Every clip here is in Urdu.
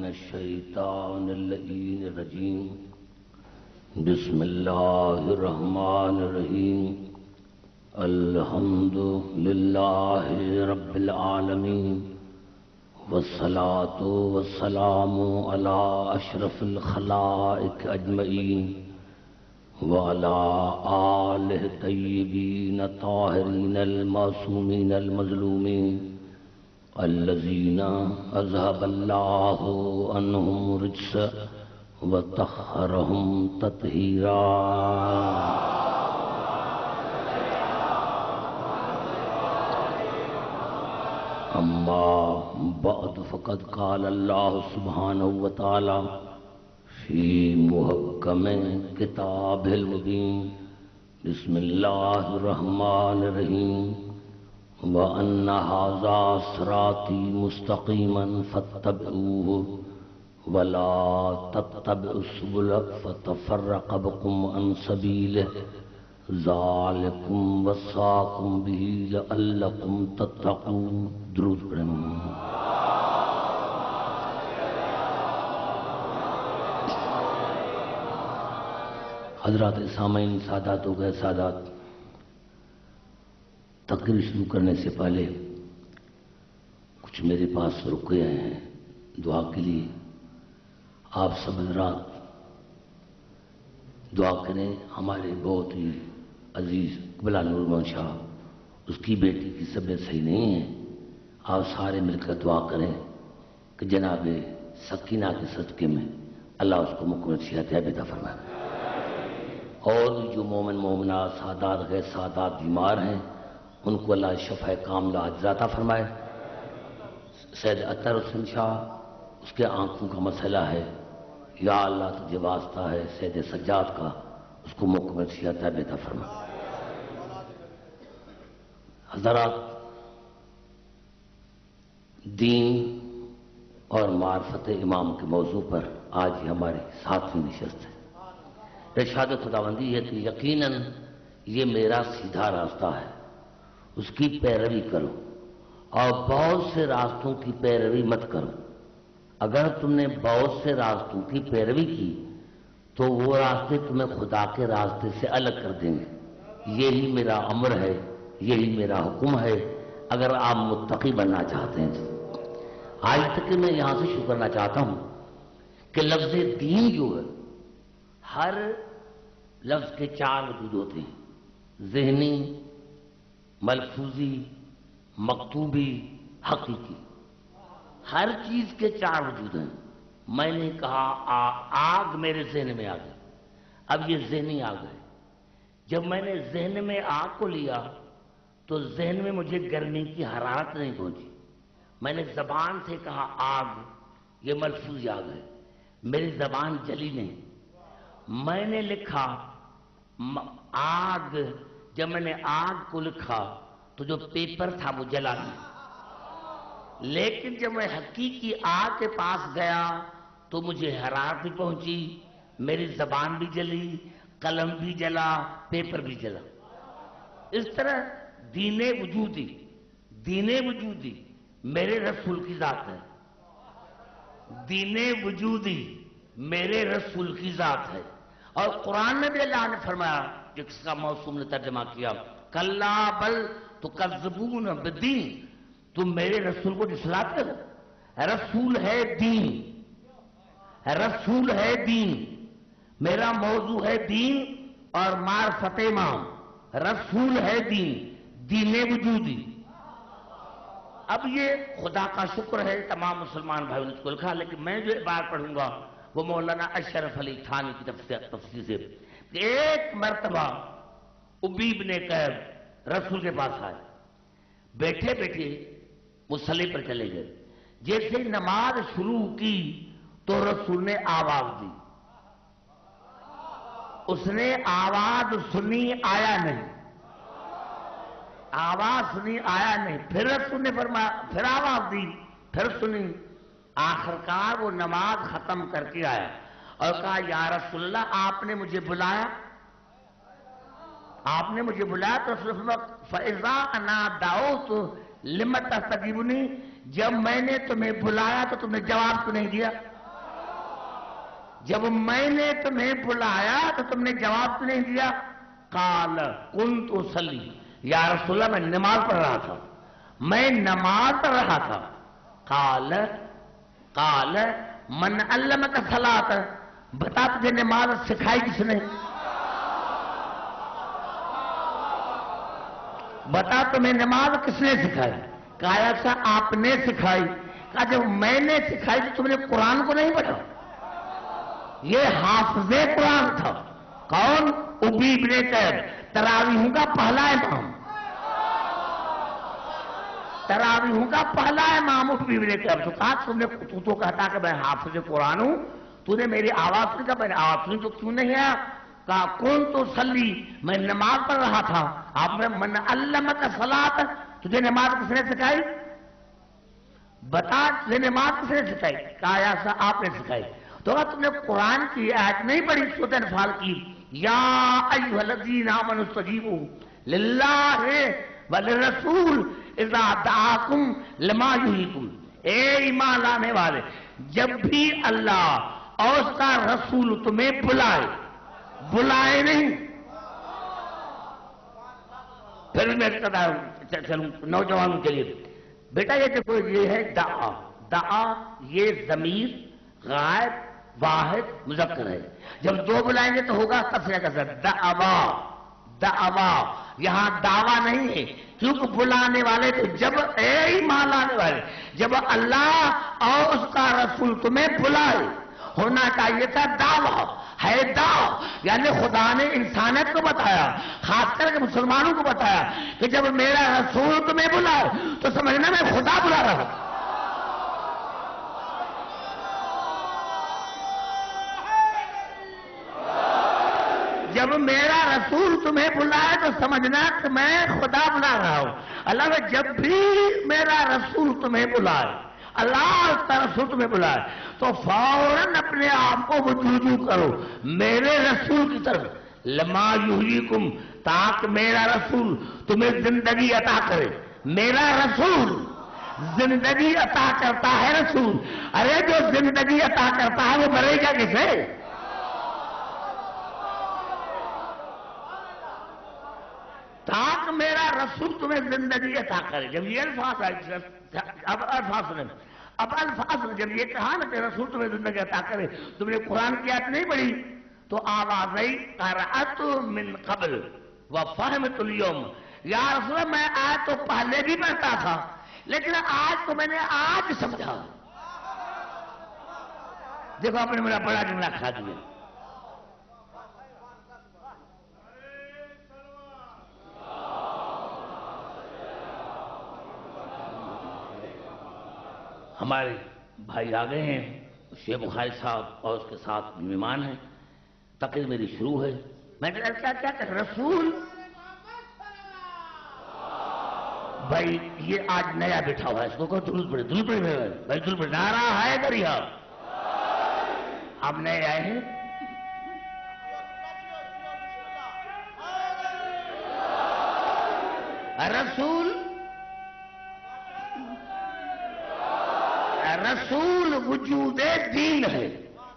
من الشیطان اللعین الرجیم بسم اللہ الرحمن الرحیم الحمد للہ رب العالمین والصلاة والسلام علی اشرف الخلائق اجمعین وعلى آلہ الطیبین الطاہرین المعصومین المظلومین الذین اذهب اللہ عنہم الرجس وطہرہم تطہیرا. اما بعد فقد قال اللہ سبحانہ وتعالی فی محکم کتاب المبین بسم اللہ الرحمن الرحیم وَأَنَّ هَذَا صِرَاطِي مُسْتَقِيمًا فَاتَّبِعُوهُ وَلَا تَتَّبِعُوا السُّبُلَ فَتَفَرَّقَ بِكُمْ عَنْ سَبِيلِهِ ذَلِكُمْ وَصَّاكُمْ بِهِ لَعَلَّكُمْ تَتَّقُونَ. درود پڑھیں. حضرات سامعین، سادات ہو گئے سادات، تقریر شروع کرنے سے پہلے کچھ میرے پاس رکے ہیں دعا کے لیے. آپ سب حضرات دعا کریں. ہمارے بہت ہی عزیز قبلہ نورمن شاہ، اس کی بیٹی کی طبیعت صحیح نہیں ہے. آپ سارے مل کر دعا کریں کہ جناب سکینہ کے صدقے میں اللہ اس کو مکمل صحت عطا فرمائے. اور جو مومن مومنات سادات غیر سادات بیمار ہیں ان کو اللہ شفاء کاملہ عطا فرمائے. سید اطہر حسین شاہ، اس کے آنکھوں کا مسئلہ ہے، یا اللہ تجھے واسطہ ہے سید سجاد کا، اس کو مکمل صحت عطا فرمائے. حضرات، دین اور معرفت امام کے موضوع پر آج ہماری 7ویں نشست ہے. ارشاد خداوندی ہے کہ یقیناً یہ میرا سیدھا راستہ ہے، اس کی پیروی کرو اور بہت سے راستوں کی پیروی مت کرو. اگر تم نے بہت سے راستوں کی پیروی کی تو وہ راستے تمہیں خدا کے راستے سے الگ کر دیں گے. یہی میرا امر ہے، یہی میرا حکم ہے اگر آپ متقی بننا چاہتے ہیں. آج تک میں یہاں سے شروع کرنا چاہتا ہوں کہ لفظ دین جو ہے، ہر لفظ کے 4 وجود ہوتے ہیں: ذہنی، ملفوظی، مکتوبی، حقیقی. ہر چیز کے 4 وجود ہیں. میں نے کہا آگ میرے ذہن میں آ گئی، اب یہ ذہنی آگ ہے. جب میں نے ذہن میں آگ کو لیا تو ذہن میں مجھے گرمی کی حرارت نہیں پہنچی. میں نے زبان سے کہا آگ، یہ ملفوظی آگ ہے، میری زبان جلی نہیں. میں نے لکھا آگ، جب میں نے آگ کو لکھا تو جو پیپر تھا وہ جلا نہیں. لیکن جب میں حقیقی آگ کے پاس گیا تو مجھے حرارت بھی پہنچی، میری زبان بھی جلی، قلم بھی جلا، پیپر بھی جلا. اس طرح دین وجودی میرے رسول کی ذات ہے. دین وجودی میرے رسول کی ذات ہے. اور قرآن میں بھی اللہ نے فرمایا، جس کا موسوم نے ترجمہ کیا، کلا بل تکذبون بالدین، تم میرے رسول کو جھٹلاتے ہو. رسول ہے دین، رسول ہے دین. میرا موضوع ہے دین اور معرفت امام. رسول ہے دین، دین وجودی. اب یہ خدا کا شکر ہے تمام مسلمان بھائیوں نے اس کو لکھا، لیکن میں جو بات پڑھوں گا وہ مولانا اشرف علی تھانوی کی تفسیر سے. کہ ایک مرتبہ ابی بن کعب رسول کے پاس آئے، بیٹھے بیٹھے مصلی پر چلے گئے. جیسے نماز شروع کی تو رسول نے آواز دی. اس نے آواز سنی، آیا نہیں. آواز سنی، آیا نہیں. پھر رسول نے فرمایا، پھر آواز دی، پھر سنی. آخرکار وہ نماز ختم کر کے آیا اور کہا یا رسول اللہ آپ نے مجھے بلایا، آپ نے مجھے بلایا. تو رسول اللہ فَإِذَا أَنَا دَعَوْتُ لِمَ تَسْتَجِيبُونِ، جب میں نے تمہیں بلایا تو تم نے جواب تو نہیں دیا. جب میں نے تمہیں بلایا تو تم نے جواب تو نہیں دیا. قال كنت اصلي، یا رسول اللہ میں نماز پڑھ رہا تھا، میں نماز پڑھ رہا تھا. قال من علمك الصلاة، بتا تجھے نماز سکھائی کس نے؟ بتا تمہیں نماز کس نے سکھائی؟ کہا ایسا آپ نے سکھائی. کہا جب میں نے سکھائی تو تم نے قرآن کو نہیں پڑھا؟ یہ حافظ قرآن تھا. کون؟ ابی بن کعب، تراویحوں کا پہلا امام، تراویحوں کا پہلا امام ابی بن کعب. تو کہا تم نے، تو کہتا کہ میں حافظ قرآن ہوں، تو نے میری آواز سنی؟ کہا میں نے آواز سنی تو کیوں نہیں آیا؟ کہا كنت اصلي، میں نماز پڑھ رہا تھا. آپ نے من علمك الصلاة، تجھے نماز کس نے سکھائی؟ بتا تجھے نماز کس نے سکھائی؟ کہا ایسا آپ نے سکھائی. تو کہا تم نے قرآن کی آیت نہیں پڑھی سورۃ انفال کی؟ یا ایھا الذین آمنوا استجیبوا للہ وللرسول اذا دعاکم لما یحییکم. اے ایمان لانے والے، جب بھی اللہ اور اس کا رسول تمہیں بلائے نہیں. پھر میں چلوں نوجوانوں کے لیے، بیٹا یہ دیکھو، یہ ہے دعا. یہ ضمیر غائب واحد مذکر ہے. جب دو بلائیں گے تو ہوگا کثرہ کثرت، دعوا. یہاں دعویٰ نہیں ہے، کیونکہ بلانے والے تو جب اے ایمان لانے والے، جب اللہ اور اس کا رسول تمہیں بلائے، ہونا چاہیے تھا دعویٰ. ہے دعویٰ، یعنی خدا نے انسانیت کو بتایا، خاص کر کے مسلمانوں کو بتایا کہ جب میرا رسول تمہیں بلائے تو سمجھنا میں خدا بلا رہا ہوں. جب میرا رسول تمہیں بلائے تو سمجھنا کہ میں خدا بلا رہا ہوں. اللہ نے جب بھی میرا رسول تمہیں بلائے، اللہ کا رسول تمہیں بلائے تو فوراً اپنے آپ کو رجوع کرو میرے رسول کی طرف. لما یحییکم، تاکہ میرا رسول تمہیں زندگی عطا کرے. میرا رسول زندگی عطا کرتا ہے. رسول، ارے جو زندگی عطا کرتا ہے وہ مرے گا کسے؟ تاکہ میرا رسول تمہیں زندگی عطا کرے. جب یہ الفاظ آئے، اب الفاظ سنیں، اب الفاظ جب یہ کہا نا کہ رسول تمہیں زندگی عطا کرے، تم نے قرآن کی آیت نہیں پڑھی تو آواز آئی قرأت من قبل وفہمت اليوم. یا رسول اللہ میں آج تو پہلے بھی پڑھتا تھا لیکن آج تو میں نے آج سمجھا. دیکھو آپ نے میرا بڑا جملہ کھا دیا. ہمارے بھائی آ گئے ہیں، شیخ بخاری صاحب اور اس کے ساتھ مہمان ہیں. تقریر میری شروع ہے. میں نے کہا کیا کہ رسول بھائی یہ آج نیا بیٹھا ہوا ہے، اس کو کہو درود پڑھے. درود پڑھے بھائی، درود پڑھے. نعرہ ہے دریا. آپ نئے آئے ہیں، رسول وجود دین ہے.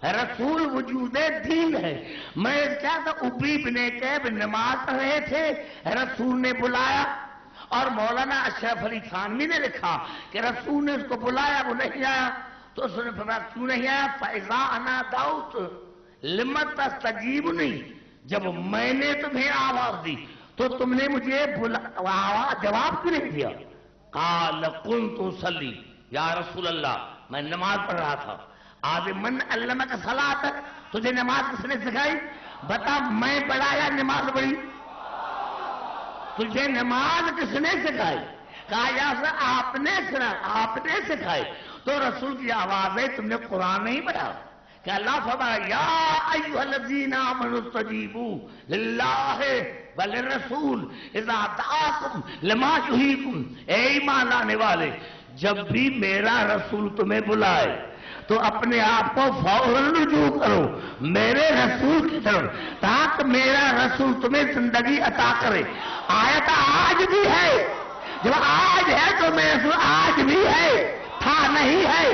رسول وجود دین ہے. میں کیا تھا، ابی بن کعب نماز پڑھ رہے تھے، رسول نے بلایا اور مولانا اشرف علی تھانوی نے لکھا کہ رسول نے اس کو بلایا، وہ نہیں آیا تو اس نے فرمایا کیوں نہیں آیا؟ فَإِذَا أَنَا دَعَوْتُ لِمَ تَسْتَجِيبُونِي، جب میں نے تمہیں آواز دی تو تم نے مجھے جواب کیوں نہیں دیا؟ قال كنت أصلي، یا رسول اللہ میں نماز پڑھ رہا تھا. آج من علمک الصلاۃ، تجھے نماز کس نے سکھائی؟ بتا میں پڑھا یا نماز پڑھی؟ تجھے نماز کس نے سکھائی؟ کہا یا آپ نے سکھائی. تو رسول کی آواز ہے، تم نے قرآن نہیں پڑھا کہ اللہ فرمایا یا ایھا الذین آمنوا استجیبوا للہ وللرسول اذا دعاکم لما یحییکم. اے ایمان لانے والے، جب بھی میرا رسول تمہیں بلائے تو اپنے آپ کو فوراً رجوع کرو میرے رسول کی طرف، تاکہ میرا رسول تمہیں زندگی عطا کرے. آیت آج بھی ہے. جب آج ہے تو میرا رسول آج بھی ہے، تھا نہیں ہے.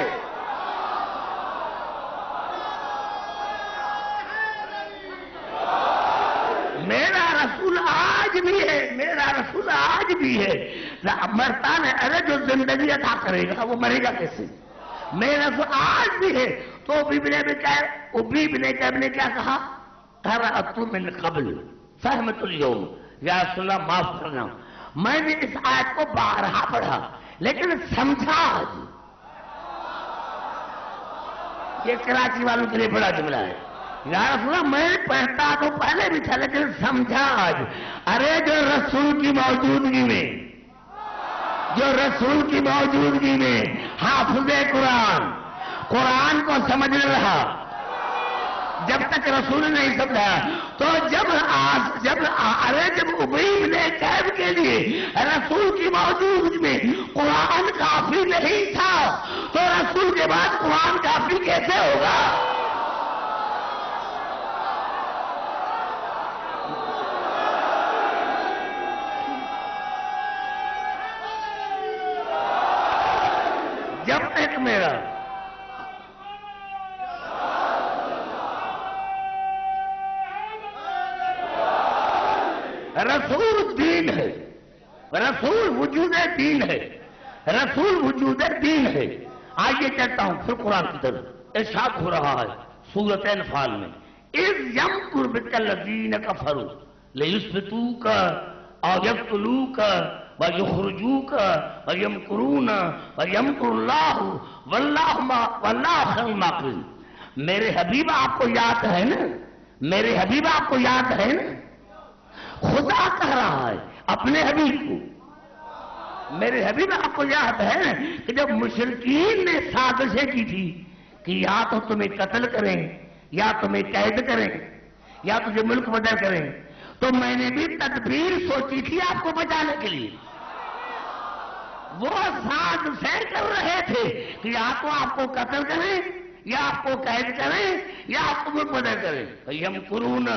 بھی ہے، میرا رسول آج بھی ہے. مرتا ہے، ارے جو زندگی عطا کرے گا وہ مرے گا کیسے؟ میرا رسول آج بھی ہے. تو ابی بن کعب نے کیا کہا؟ قرأت من قبل فہمت اليوم، یا رسول اللہ معاف کرنا، میں نے اس آیت کو بارہا پڑھا لیکن سمجھا آج. یہ کراچی والوں کے لیے بڑا جملہ ہے. یا رسول اللہ میں پڑھتا تو پہلے بھی تھا لیکن سمجھا آج. ارے جو رسول کی موجودگی میں، جو رسول کی موجودگی میں حافظ قرآن کو سمجھ نہ رہا جب تک رسول نہیں سمجھا، تو جب ابی بن کعب کے لیے رسول کی موجودگی میں قرآن کافی نہیں تھا تو رسول کے بعد قرآن کافی کیسے ہوگا؟ جب تک میرا رسول دین ہے، رسول وجود دین ہے، رسول وجود دین ہے. آئیے کہتا ہوں پھر قرآن کی طرف ارشاد ہو رہا ہے سورۃ انفال میں، اذ یمکر بک الذین کفروا لیثبتوک او یقتلوک ویخرجوک ویمکرون ویمکر اللہ واللہ خیر الماکرین. میرے حبیب آپ کو یاد ہے نا، میرے حبیب آپ کو یاد ہے نا، خدا کہہ رہا ہے اپنے حبیب کو. میرے حبیب آپ کو یاد ہے کہ جب مشرکین نے سازشیں کی تھی کہ یا تو تمہیں قتل کریں یا تمہیں قید کریں یا تجھے ملک بدر کریں، تو میں نے بھی تدبیر سوچی تھی آپ کو بچانے کے لیے. وہ سازشیں کر رہے تھے کہ یا تو آپ کو قتل کریں یا آپ کو قید کریں یا آپ کو ملک بدر کریں. یمکرون،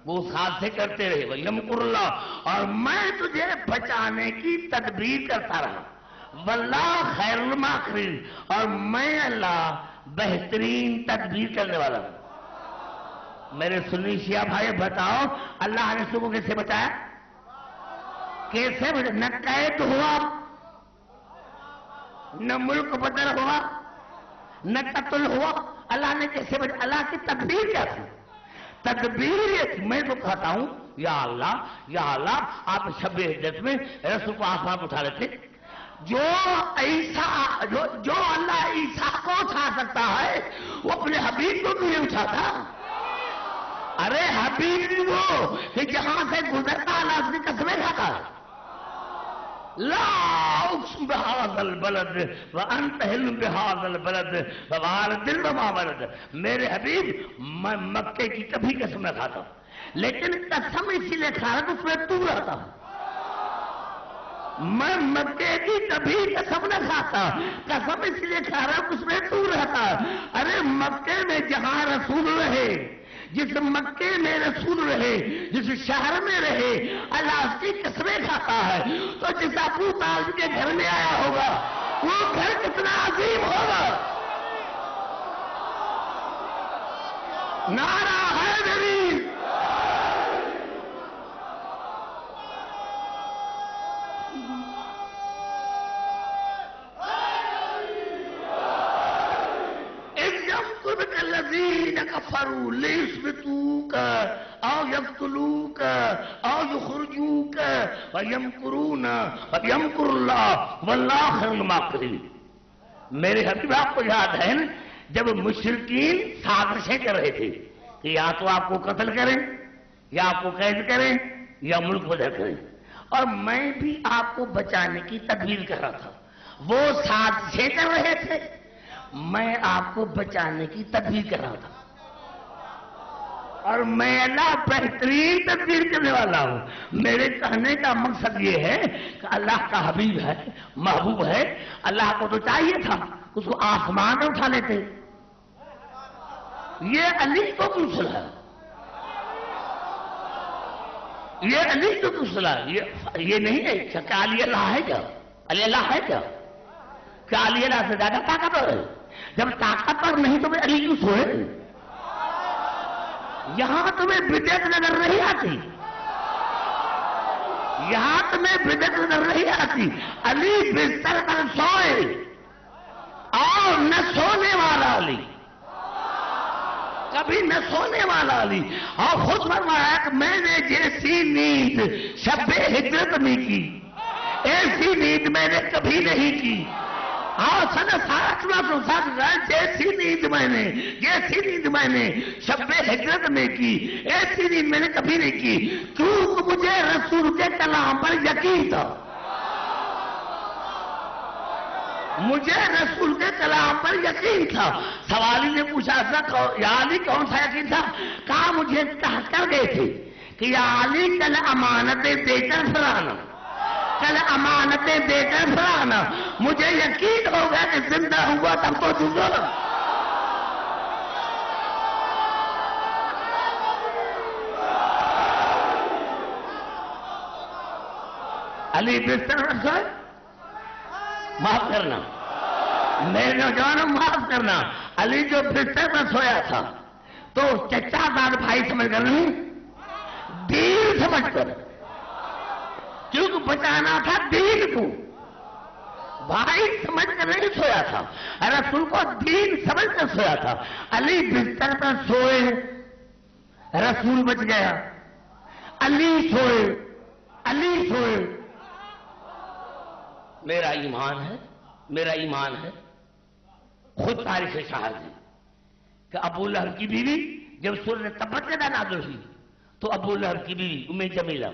وہ سازشیں کرتے رہے. وَيَمْكُرُ اللَّهُ، اور میں تجھے بچانے کی تدبیر کرتا رہا. وَاللَّهُ خَيْرُ الْمَاكِرِينَ، اور میں اللہ بہترین تدبیر کرنے والا ہوں. میرے سنی شیعہ بھائی بتاؤ اللہ نے کو کیسے بچایا؟ کیسے بچایا؟ نہ قید ہوا، نہ ملک بدر ہوا، نہ قتل ہوا. اللہ نے کیسے بچایا؟ اللہ کی تدبیر کیا تھی؟ تدبیر یہ تھی. میں تو کہتا ہوں یا اللہ آپ شب ہجرت میں رسول کو آسمان اٹھا لیتے. جو اللہ عیسیٰ کو اٹھا سکتا ہے وہ اپنے حبیب کو نہیں اٹھاتا. ارے حبیب وہ کہ جہاں سے گزرتا اللہ اس کی قسمیں کھاتا ہے. لا اقسم بهذا البلد وانت حل بهذا البلد ووالد وما ولد. میرے حبیب میں مکے کی کبھی قسم نہ کھاتا لیکن قسم اسی لیے کھا رہا اس میں تو رہتا ہوں. میں مکے کی کبھی قسم نہ کھاتا، قسم اس لیے کھا رہا اس میں تو رہتا. ارے مکے میں جہاں رسول رہے، جس مکے میں رسول رہے، جس شہر میں رہے، اللہ اس کی قسمیں کھاتا ہے. تو جس ابو طالب کے گھر میں آیا ہوگا وہ گھر کتنا عظیم ہوگا. نعرہ حیدری. الذين كفروا ليثبتوك او يقتلوك او يخرجوك ويمكرون ويمكر الله والله خير الماكرين. میرے حبیب آپ کو یاد ہے نا جب مشرکین سازشیں کر رہے تھے کہ یا تو آپ کو قتل کریں یا آپ کو قید کریں یا ملک بدر کریں، اور میں بھی آپ کو بچانے کی تدبیر کر رہا تھا. وہ سازشیں کر رہے تھے، میں آپ کو بچانے کی تدبیر کر رہا تھا. اور میں اللہ بہترین تدبیر کرنے والا ہوں. میرے کہنے کا مقصد یہ ہے کہ اللہ کا حبیب ہے، محبوب ہے. اللہ کو تو چاہیے تھا اس کو آسمان میں اٹھا لیتے. یہ علی کو کیوں سلا؟ یہ علی کو کیوں سلا؟ یہ نہیں ہے کیا علی اللہ ہے؟ کیا علی اللہ ہے؟ کیا علی اللہ سے زیادہ طاقتور ہے؟ جب طاقتور نہیں تو علی کیوں سوئے؟ یہاں تمہیں بدعت نظر نہیں آتی؟ یہاں تمہیں بدعت نظر نہیں آتی. علی بستر پر سوئے اور نہ سونے والا علی، کبھی نہ سونے والا علی. اور خود فرمایا کہ میں نے جیسی نیند شب ہجرت میں کی ایسی نیند میں نے کبھی نہیں کی. اور جیسی نیند میں نے شب ہجرت میں کی ایسی نیند میں نے کبھی نہیں کی، کیونکہ مجھے رسول کے کلام پر یقین تھا. مجھے رسول کے کلام پر یقین تھا. سوالی نے پوچھا تھا یا علی کون سا یقین تھا؟ کہا مجھے کہا کر گئے تھے کہ یا علی کل امانتیں دے کر پھرانا، کل امانتیں دے کر پھرانا. مجھے یقین ہو گیا کہ زندہ ہوا تب تو جھوٹو. علی بستر پر سوئے، معاف کرنا میرے نوجوانوں، معاف کرنا. علی جو بستر پر سویا تھا تو چچا دار بھائی سمجھ کر نہیں، دین سمجھ کر، کیونکہ بچانا تھا دین کو. بھائی سمجھ کر نہیں سویا تھا، رسول کو دین سمجھ کر سویا تھا. علی بستر پر سوئے، رسول بچ گیا. علی سوئے، علی سوئے. میرا ایمان ہے، میرا ایمان ہے، خود تاریخ شاہد ہے کہ ابو لہب کی بیوی جب سورۃ تبت یدا نازل ہوئی تو ابو لہب کی بیوی ام جمیلہ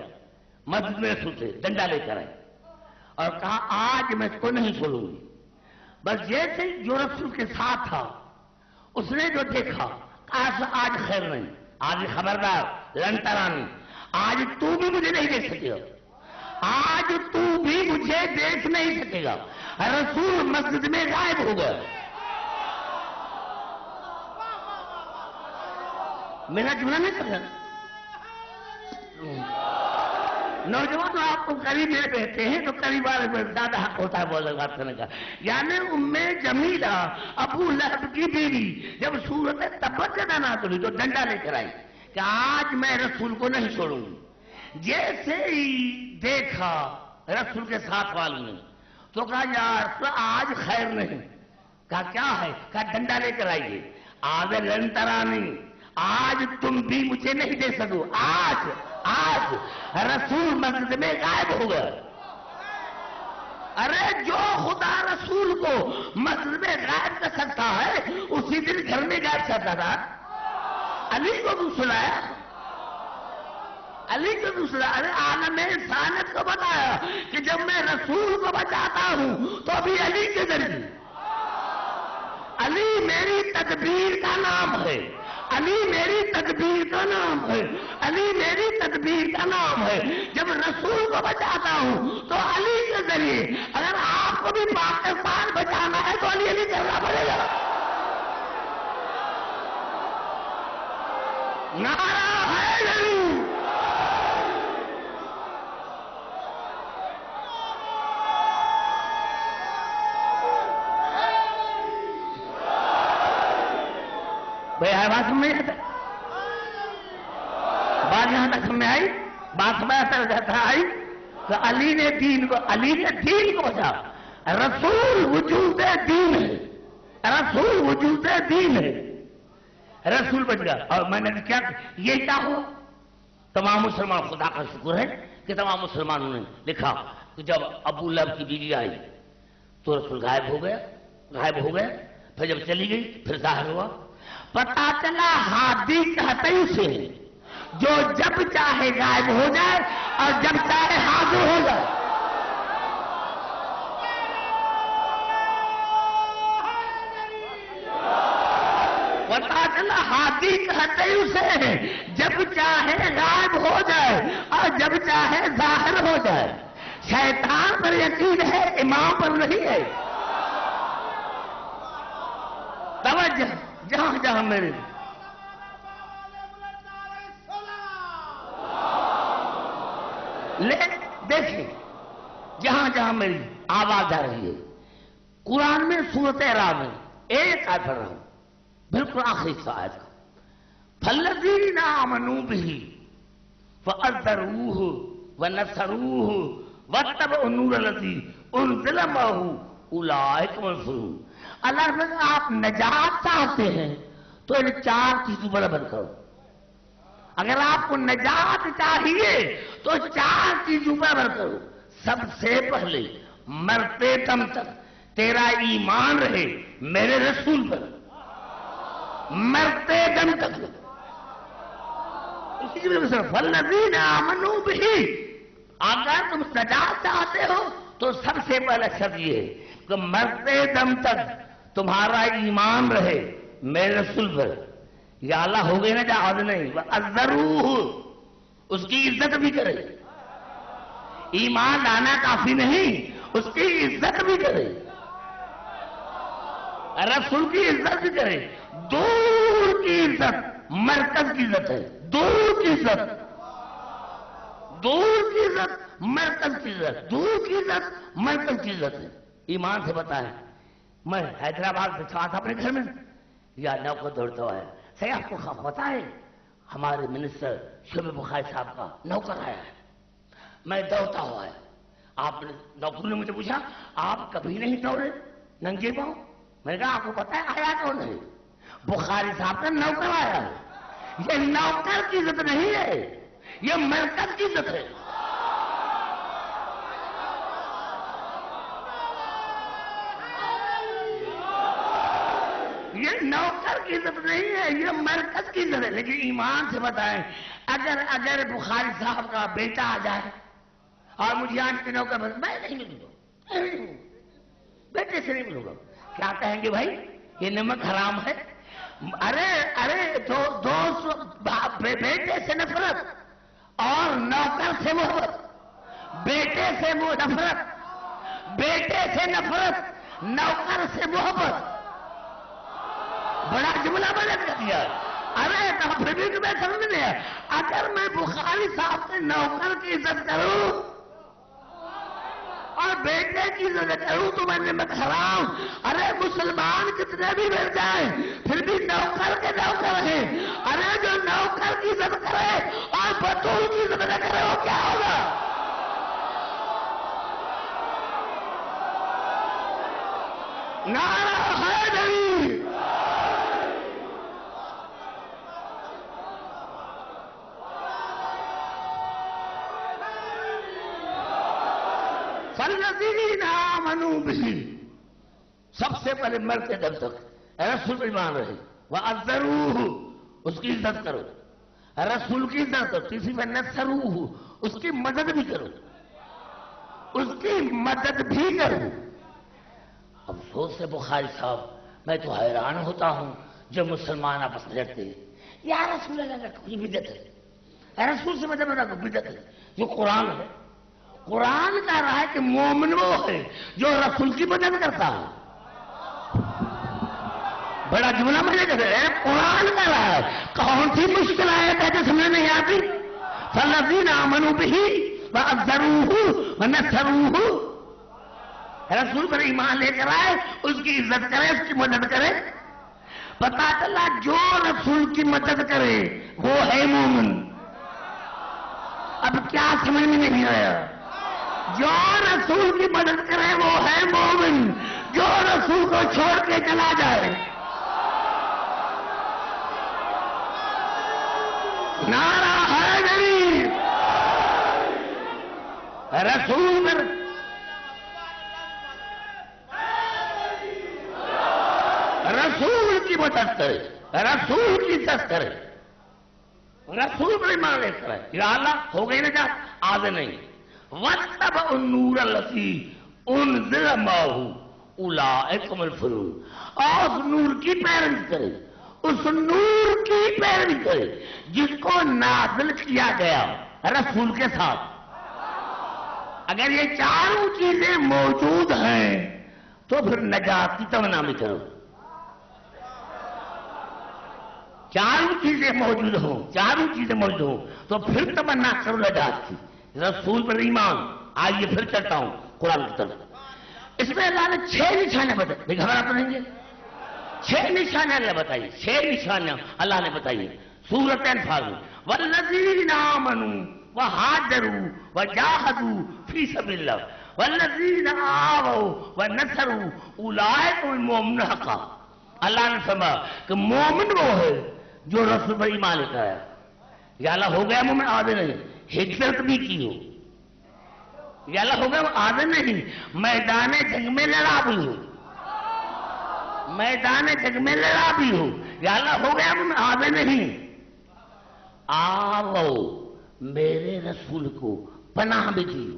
مسجد میں رسول سے ڈنڈا لے کر آئی اور کہا آج میں اس کو نہیں چھوڑوں گی. بس جیسے جو رسول کے ساتھ تھا اس نے جو دیکھا آج خیر نہیں، آج خبردار لنٹرانی، آج تو بھی مجھے نہیں دیکھ سکے گا، آج تو بھی مجھے دیکھ نہیں سکے گا. رسول مسجد میں غائب ہو گیا. میرا جملہ نہیں کر رہا. نوجوان آپ کو قریب رہتے ہیں تو قریب والے زیادہ حق ہوتا ہے بولنے بات کرنے کا. یعنی ام جمیلہ ابو لہب کی بیوی جب سورۃ تبت یدا نازل ہوئی تو ڈنڈا لے کر آئی کہ آج میں رسول کو نہیں چھوڑوں گی. جیسے ہی دیکھا رسول کے ساتھ والوں نے تو کہا یار آج خیر نہیں. کہا کیا ہے؟ کہا ڈنڈا لے کر آئیے. آج لنٹرانی، آج تم بھی مجھے نہیں دے سکو. آج رسول مسجد میں غائب ہو گیا. ارے جو خدا رسول کو مسجد میں غائب کر سکتا ہے اسی دن گھر میں غائب کرتا تھا. علی کو بھی سلایا، علی کو بھی سلایا. ارے عالم انسانیت کو بتایا کہ جب میں رسول کو بچاتا ہوں تو ابھی علی کے ذریعے. علی میری تدبیر کا نام ہے، علی میری تدبیر کا نام ہے، علی میری تدبیر کا نام ہے. جب رسول کو بچاتا ہوں تو علی کے ذریعے. اگر آپ کو بھی پاکستان بچانا ہے تو علی کرنا پڑے گا. نعرہ ہے علی. بھائی بات سمجھ میں آتا، بات یہاں تک سمجھ آئی، بات سمجھ آئی تو علی نے دین کو بچا. رسول وجود دین ہے، رسول وجود دین ہے. رسول بچ گیا. اور میں نے کیا یہ کیا ہوا؟ تمام مسلمان، خدا کا شکر ہے کہ تمام مسلمانوں نے لکھا کہ جب ابو لہب کی بیوی آئی تو رسول غائب ہو گیا. پھر جب چلی گئی پھر ظاہر ہوا. پتا چلا ہادی کہتے اسے جو جب چاہے غائب ہو جائے اور جب چاہے حاضر ہو جائے. پتا چلا ہادی کہتے اسے جب چاہے غائب ہو جائے اور جب چاہے ظاہر ہو جائے. شیطان پر یقین ہے، امام پر نہیں ہے. توجہ جہاں جہاں میری دیکھیں، جہاں جہاں میری آواز آ رہی ہے قرآن میں سورۃ اعراف میں ایک آیت پڑھ رہا ہوں، بالکل آخری آیت کا. فَالَّذِينَ آمَنُوا بِهِ فَأَذَّرُوهُ وَنَصَرُوهُ وَاتَّبَعُوا النُّورَ الَّذِي أُنزِلَ مَعَهُ أُولَٰئِكَ هُمُ الْمُفْلِحُونَ۔ اللہ نے آپ نجات چاہتے ہیں تو ان 4 چیزوں پر عمل کرو۔ اگر آپ کو نجات چاہیے تو 4 چیزوں پر عمل کرو۔ سب سے پہلے مرتے دم تک تیرا ایمان رہے میرے رسول پر، مرتے دم تک۔ اسی کی وجہ سے فَالَّذِينَ آمَنُوا بِهِ، اگر تم نجات چاہتے ہو تو سب سے پہلا شرط یہ ہے کہ مرتے دم تک تمہارا ایمان رہے میرے رسول پر۔ یا اللہ ہو گئی نا جہاد نہیں، وَأَذَّرُوهُ، اس کی عزت بھی کرے۔ ایمان لانا کافی نہیں، اس کی عزت بھی کرے، رسول کی عزت بھی کرے۔ دور کی عزت مرکز کی عزت ہے، دور کی عزت، دور کی عزت مرکز کی عزت، دور کی عزت مرکز کی عزت ہے۔ ایمان سے بتائیں، میں حیدرآباد سے تھا اپنے گھر میں، یا نوکر دوڑتا ہوا ہے، صحیح آپ کو پتا ہے ہمارے منسٹر شعیب بخاری صاحب کا نوکر آیا ہے، میں دوڑتا ہوا ہے۔ آپ نے نوکر نے مجھے پوچھا آپ کبھی نہیں دوڑے ننگے پاؤں؟ میں نے کہا آپ کو پتا ہے آیا کون ہے؟ بخاری صاحب کا نوکر آیا ہے۔ یہ نوکر کی عزت نہیں ہے، یہ مرکز کی عزت ہے۔ یہ نوکر کی عزت نہیں ہے، یہ مرکز کی عزت ہے۔ لیکن ایمان سے بتائیں، اگر بخاری صاحب کا بیٹا آ جائے اور مجھے آج کے نوکر بس میں نہیں ملوں گا، بیٹے سے نہیں ملوں گا، کیا کہیں گے بھائی یہ نمک حرام ہے؟ ارے بیٹے سے نفرت اور نوکر سے محبت، بیٹے سے نفرت، بیٹے سے نفرت، نوکر سے محبت، بڑا جملہ بدل کر دیا۔ ارے پھر بھی تمہیں سمجھ نہیں ہے، اگر میں بخاری صاحب کے نوکر کی عزت کروں اور بیٹے کی عزت کروں تو میں نمک حرام۔ ارے مسلمان کتنے بھی مل جائیں پھر بھی نوکر کے نوکر ہیں۔ ارے جو نوکر کی عزت کرے اور بطول کی عزت نہ کرے وہ کیا ہوگا؟ نعرہ حیدری، فَالَّذِينَ آمَنُوا بِهِ، سب سے پہلے مرتے دم تک رسول پر ایمان رہے، وَأَذَّرُوهُ، اس کی عزت کرو، رسول کی عزت کرو، تیسری پر نَصَرُوهُ، اس کی مدد بھی کرو، اس کی مدد بھی کرو۔ افسوس ہے بخاری صاحب، میں تو حیران ہوتا ہوں جب مسلمان آپس میں لڑتے ہیں، یا رسول اللہ کا کوئی بدعت ہے، رسول سے مدد نہ کوئی بدعت ہے۔ جو قرآن ہے، قرآن کہہ رہا ہے کہ مومن وہ ہے جو رسول کی مدد کرتا ہے۔ بڑا جملہ مجھے کہتے ہیں، قرآن کہہ رہا ہے، کون سی مشکل آیت ہے جو سمجھ نہیں آتی؟ فَالَّذِينَ آمَنُوا بِهِ وَأَذَّرُوهُ وَنَصَرُوهُ، رسول پر ایمان لے کر آئے، اس کی عزت کرے، اس کی مدد کرے۔ پتا چلا جو رسول کی مدد کرے وہ ہے مومن۔ اب کیا سمجھ میں نہیں آیا؟ جو رسول کی مدد کرے وہ ہے مومن، جو رسول کو چھوڑ کے چلا جائے۔ نعرہ حیدری، رسول پر رسول کی مدد کرے، رسول کی عزت کرے، رسول پر ایمان لے کر آئے۔ یا اللہ ہو گئی نا جات آدھے نہیں، وَاتَّبَعُوا النُّورَ الَّذِي أُنزِلَ مَعَهُ أُولَٰئِكَ هُمُ الْمُفْلِحُونَ، اور اس نور کی پیروی کرے، اس نور کی پیروی کرے جس کو نازل کیا گیا رسول کے ساتھ۔ اگر یہ چاروں چیزیں موجود ہیں تو پھر نجات کی تمنا بھی کرو۔ چاروں چیزیں موجود ہوں، چاروں چیزیں موجود ہوں تو پھر تمنا کرو نجات کی، رسول پر ایمان۔ آئیے پھر چلتا ہوں قرآن کی طرف۔ اس میں اللہ نے 6 نشانیاں بتائی، گھبرا تو نہیں ہے؟ 6 نشانیاں اللہ بتائی، 6 نشانیاں اللہ نے بتائی سورۃ انفال میں۔ وَالَّذِينَ آمَنُوا وہاجروا وجاہدوا فی سبیل اللہ والذین آووا ونصروا اولئک هم المؤمنون حقا. اللہ نے فرمایا کہ مومن وہ ہے جو رسول پر ایمان لے کر آیا. یا اللہ ہو گیا مومن آدھے نہیں، ہجرت بھی کی ہو. یا اللہ ہو گیا آدھے نہیں، میدان جنگ میں لڑا بھی ہو، میدان جنگ میں لڑا بھی ہو. یا اللہ ہو گیا مومن آدھے نہیں. آو میرے رسول کو پناہ بھی دی ہو،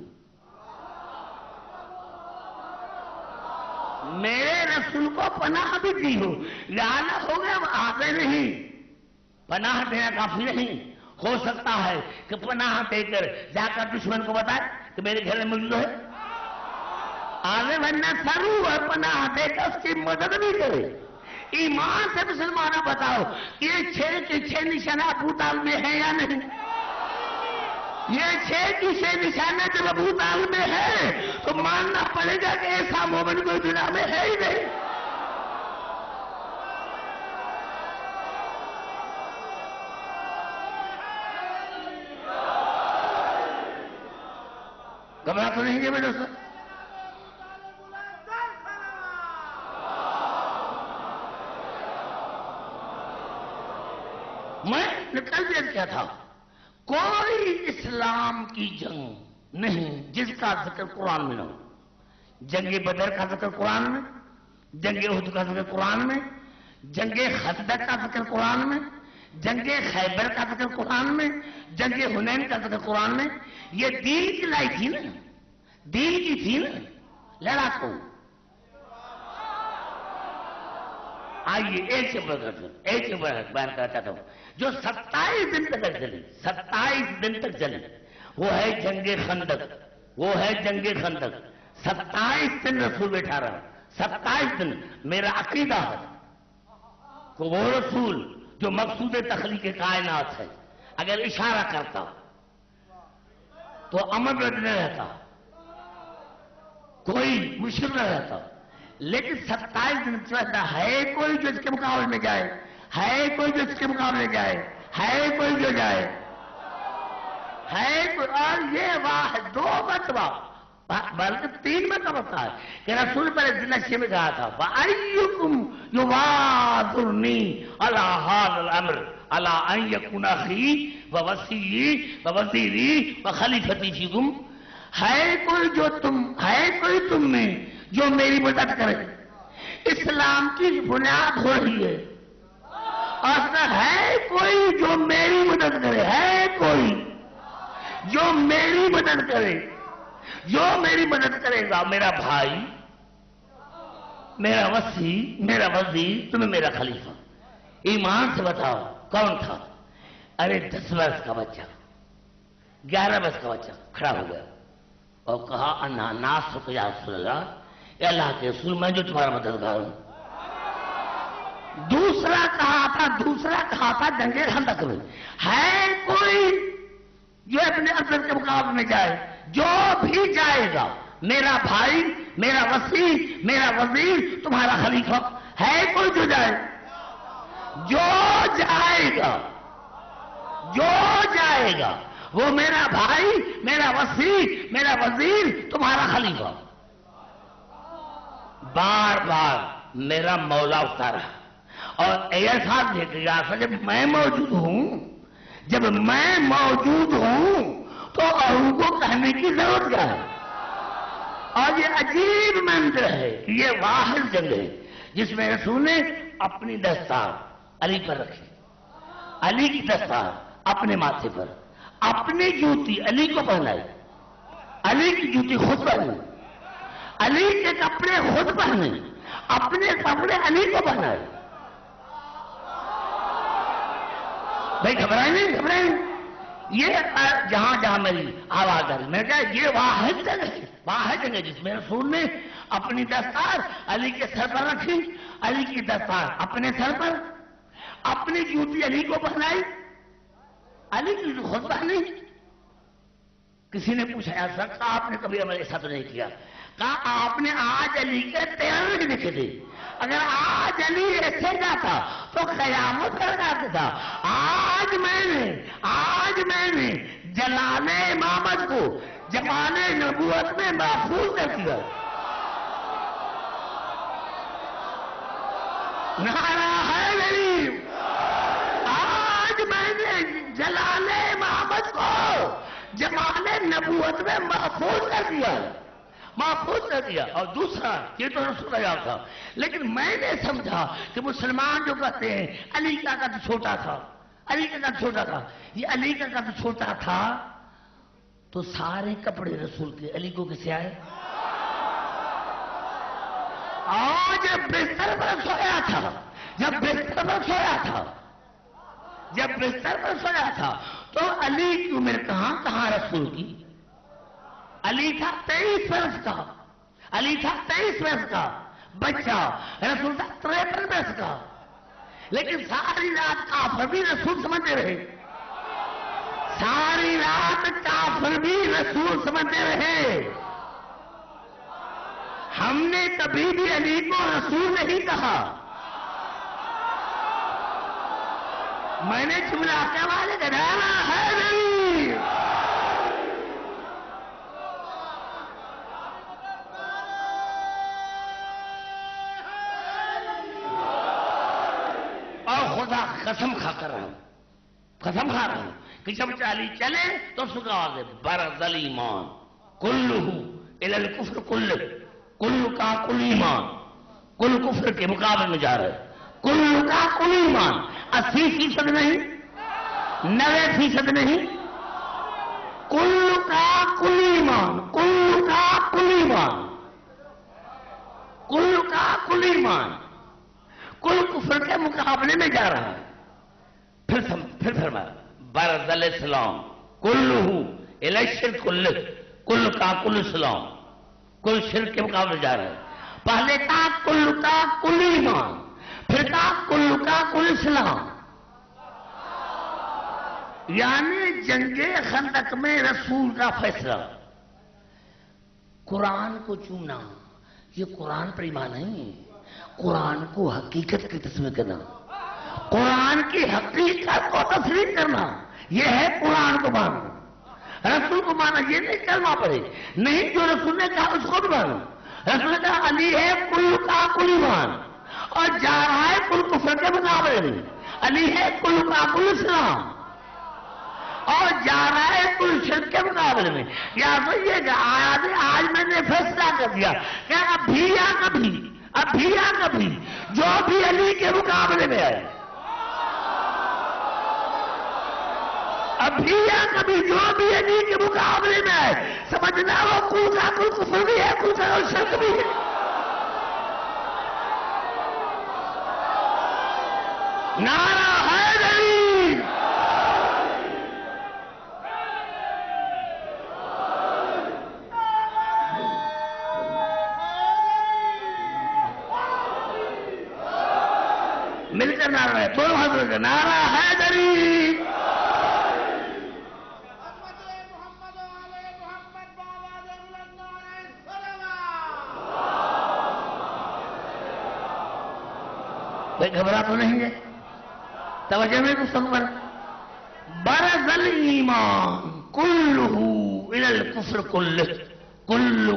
میرے رسول کو پناہ بھی دی ہو. لہذا ہو گیا آگے نہیں. پناہ دینا کافی نہیں، ہو سکتا ہے کہ پناہ دے کر جا کر دشمن کو بتائے کہ میرے گھر میں موجود ہے. آگے بننا سرو ہے، پناہ دے کر اس کی مدد بھی کرے. ایمان سے مسلمانوں بتاؤ یہ 6 کے 6 نشانہ ابو طالب میں ہے یا نہیں؟ یہ 6 کی 6 نشانہ جب ابو طالب میں ہے تو ماننا پڑے گا کہ ایسا مومن کوئی دنیا میں ہے ہی نہیں. گھبرا تو نہیں ہے میرے دوست؟ میں نکل دیا کیا تھا، کوئی اسلام کی جنگ نہیں جس کا ذکر قرآن میں نہ ہو. جنگ بدر کا ذکر قرآن میں، جنگ احد کا ذکر قرآن میں، جنگ خندق کا ذکر قرآن میں، جنگ خیبر کا ذکر قرآن میں، جنگ حنین کا ذکر قرآن میں. یہ دین کی لائی تھی نا، دین کی تھی نا، لڑا کو. آئیے ایک سے بیان کرنا چاہتا ہوں جو 27 دن تک چلی، 27 دن تک چلی. وہ ہے جنگ خندق، وہ ہے جنگ خندق. 27 دن رسول بیٹھا رہا، 27 دن. میرا عقیدہ ہے کہ وہ رسول جو مقصود تخلیق کائنات ہے اگر اشارہ کرتا تو امن نہ رہتا، کوئی مشکل نہ رہتا. لیکن 27 دن چلتا ہے کوئی جو اس کے مقابلے میں جائے، ہے کوئی جو اس کے مقابلے جائے، ہے کوئی جو جائے، ہے کوئی. اور یہ واحد 2 مرتبہ بلکہ 3 مرتبہ ہے کہ رسول پر نشے میں کہا تھا وَأَيُّكُمْ يُوَاظُرْنِي عَلَى هَذَا الْأَمْرِ عَلَى أَنْ يَكُونَ أَخِي وَوَصِيِّي وَوَزِيرِي وَخَلِيفَتِي فِيكُمْ. ہے کوئی تم میں جو میری مدد کرے. اسلام کی بنیاد ہو رہی ہے اور ہے کوئی جو میری مدد کرے، ہے کوئی جو میری مدد کرے. جو میری مدد کرے گا میرا بھائی، میرا وصی، میرا وزیر، تمہیں میرا خلیفہ. ایمان سے بتاؤ کون تھا؟ ارے 10 برس کا بچہ، 11 برس کا بچہ کھڑا ہو گیا اور کہا انا ناصرک یا رسول اللہ، اے اللہ کے رسول میں جو تمہارا مددگار ہوں. دوسرا کہا تھا جنگ خندق میں ہے کوئی جو اپنے افضل کے مقابلے میں جائے. جو بھی جائے گا میرا بھائی، میرا وصی، میرا وزیر، تمہارا خلیفہ. ہے کوئی جو جائے؟ جو جائے گا وہ میرا بھائی، میرا وصی، میرا وزیر، تمہارا خلیفہ. بار بار میرا مولا اتارا اور احساس دے کے جب میں موجود ہوں تو اوروں کو کہنے کی ضرورت کیا ہے. اور یہ عجیب منظر ہے کہ یہ واحد جنگ ہے جس میں رسول نے اپنی دستار علی پر رکھی، علی کی دستار اپنے ماتھے پر، اپنی جوتی علی کو پہنائی، علی کی جوتی خود پہنی، علی کے کپڑے خود پہنے، اپنے کپڑے علی کو پہنائے. بھائی گھبرائیں نہیں. یہ جہاں میری آواز آ رہی میں کہا یہ واحد جگہ ہے جس میں رسول نے اپنی دستار علی کے سر پر رکھی، علی کی دستار اپنے سر پر، اپنی جوتی علی کو پہنائی، علی کی جوتی خود پہنی. کسی نے پوچھا ایسا آپ نے کبھی ہمارے ساتھ نہیں کیا؟ کہا آپ نے آج علی کے 13 نہیں دیکھے تھے، اگر آج علی ایسے جاتا تو قیامت کر جاتا تھا۔ آج میں نے جلال امامت کو جمال نبوت میں محفوظ کر دیا۔ نعرہ حیدری، آج میں نے جلال امامت کو جمال نبوت میں محفوظ کر دیا، محفوظ کر دیا۔ اور دوسرا، یہ تو رسول اللہ تھا، لیکن میں نے سمجھا کہ مسلمان جو کہتے ہیں علی کا قد چھوٹا تھا، علی کا قد چھوٹا تھا، یہ علی کا قد چھوٹا تھا تو سارے کپڑے رسول کے علی کو کسے آئے؟ آج بستر پر سویا تھا، جب بستر پر سویا تھا تو علی کی عمر کہاں رسول کی؟ علی تھا 23 برس کا، علی تھا 23 برس کا بچہ، رسول تھا 53 برس کا، لیکن ساری رات کافر بھی رسول سمجھتے رہے، ساری رات کافر بھی رسول سمجھتے رہے۔ ہم نے کبھی بھی علی کو رسول نہیں کہا، میں نے جملہ کے والے کا نعرہ حیدری، اور خدا قسم کھا رہا ہوں کہ جب علی چلے تو سکا آگے برز الایمان کلہ الی الکفر کل کا کل ایمان، کل کفر کے مقابلے میں جا رہے، کل کا کل ایمان، 80% نہیں، 90% نہیں، کل کا کل ایمان، کل کا کل ایمان، کل کا کل ایمان، کل کفر کے مقابلے میں جا رہا ہے۔ پھر فرمایا برز الاسلام کلہ الی الشرک کل کا کل اسلام، کل شرک کے مقابلے جا رہا ہے۔ پہلے کا کل ایمان، پھر کا کل اسلام، یعنی جنگ خندق میں رسول کا فیصلہ، قرآن کو چومنا، یہ قرآن پر ایمان نہیں، قرآن کو حقیقت کی تسلیم کرنا، قرآن کی حقیقت کو تسلیم کرنا، یہ ہے قرآن کو ماننا۔ رسول کو مانا یہ نہیں کلمہ پڑھے، نہیں جو رسول نے کہا اس کو بھی مانو۔ رسول نے کہا علی ہے کل کا کل ایمان، اور جا رہا ہے کل کفر کے مقابلے میں، علی ہے کل کا کل اسلام، اور جا رہا ہے کل شرک کے مقابلے میں۔ یا تو یہ کہ آج میں نے فیصلہ کر دیا کہ اب بھی یا کبھی جو بھی علی کے مقابلے میں آئے، ابھی یا کبھی جو بھی علی کے مقابلے میں ہے، سمجھنا وہ کل کا کل کفر بھی ہے، کل کا کل شرک بھی ہے۔ نعرہ حیدری، مل کر نعرہ ہے، دونوں حضرت نعرہ حیدری۔ کوئی گھبرا تو نہیں ہے؟ توجہ میں تو سب پر برز الایمان کلہ الی الکفر کل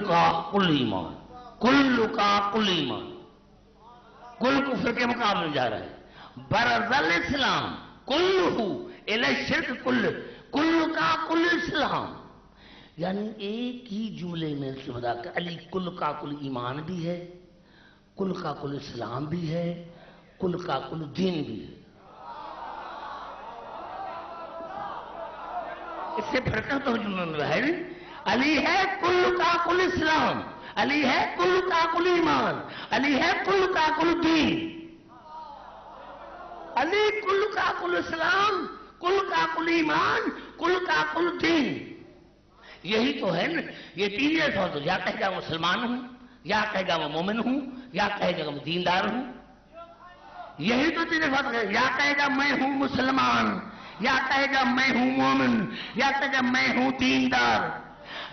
کا کل ایمان، کل کا کل ایمان، کل کفر کے مقابلے جا رہا ہے۔ برز الاسلام کلہ الی الشرک کل کا کل اسلام، یعنی ایک ہی جملے میں سے بتا کہ علی کل کا کل ایمان بھی ہے، کل کا کل اسلام بھی ہے، کل کا کل دین بھی ہے۔ اس سے فرق تو ہے نہیں، علی ہے کل کا کل اسلام، علی ہے کل کا کل ایمان، علی ہے کل کا کل دین، علی کل کا کل اسلام، کل کا کل ایمان، کل کا کل دین۔ یہی تو ہے نا، یہ تین ایسا تو یا کہے گا مسلمان ہوں، یا کہے گا میں مومن ہوں، یا کہے گا میں دیندار ہوں، یہی تو تین فرق ہے۔ یا کہے گا میں ہوں مسلمان، یا کہے گا میں ہوں مومن، یا کہے گا میں ہوں دیندار۔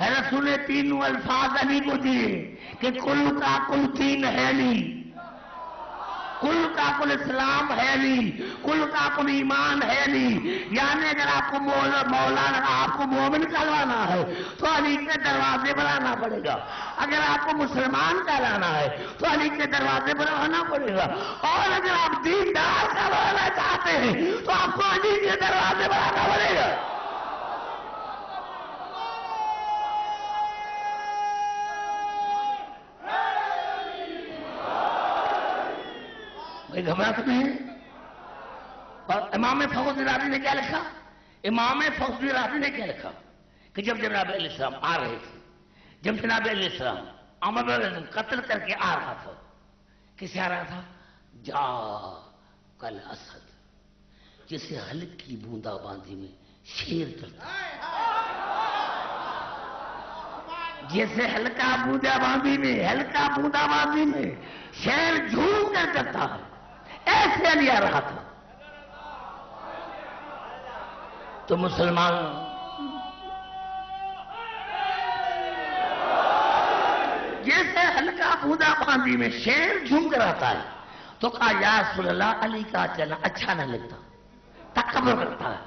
رسول نے تینوں الفاظ علی کو دیے کہ کل کا کل تین ہے نہیں، کل کا کل اسلام ہے نہیں، کل کا کل ایمان ہے نہیں. یعنی اگر آپ کو مولانا آپ کو مومن کہلانا ہے تو علی کے دروازے پر آنا پڑے گا، اگر آپ کو مسلمان کہلانا ہے تو علی کے دروازے پر آنا پڑے گا، اور اگر آپ دیندار کہلانا چاہتے ہیں تو آپ کو علی کے دروازے پر آنا پڑے گا. گھبراہٹ نہیں ہے. اور امام فخر رازی نے کیا لکھا؟ امام فخر رازی نے کیا لکھا کہ جب جناب علیہ السلام آ رہے تھے، جب جناب علیہ السلام عمر بن العاص قتل کر کے آ رہا تھا، کسے آ رہا تھا؟ جا کل اسد، جسے ہلکی بوندا باندی میں شیر چلتا ہے، جیسے ہلکا بوندا باندی میں شیر جھوم کر چلتا ہے، ایسے علی آ رہا تھا. تو مسلمان جیسے ہلکا بوندا باندی میں شیر جھوم کر آتا ہے تو کہا یا رسول اللہ علی کا چلنا اچھا نہ لگتا، تکبر کرتا ہے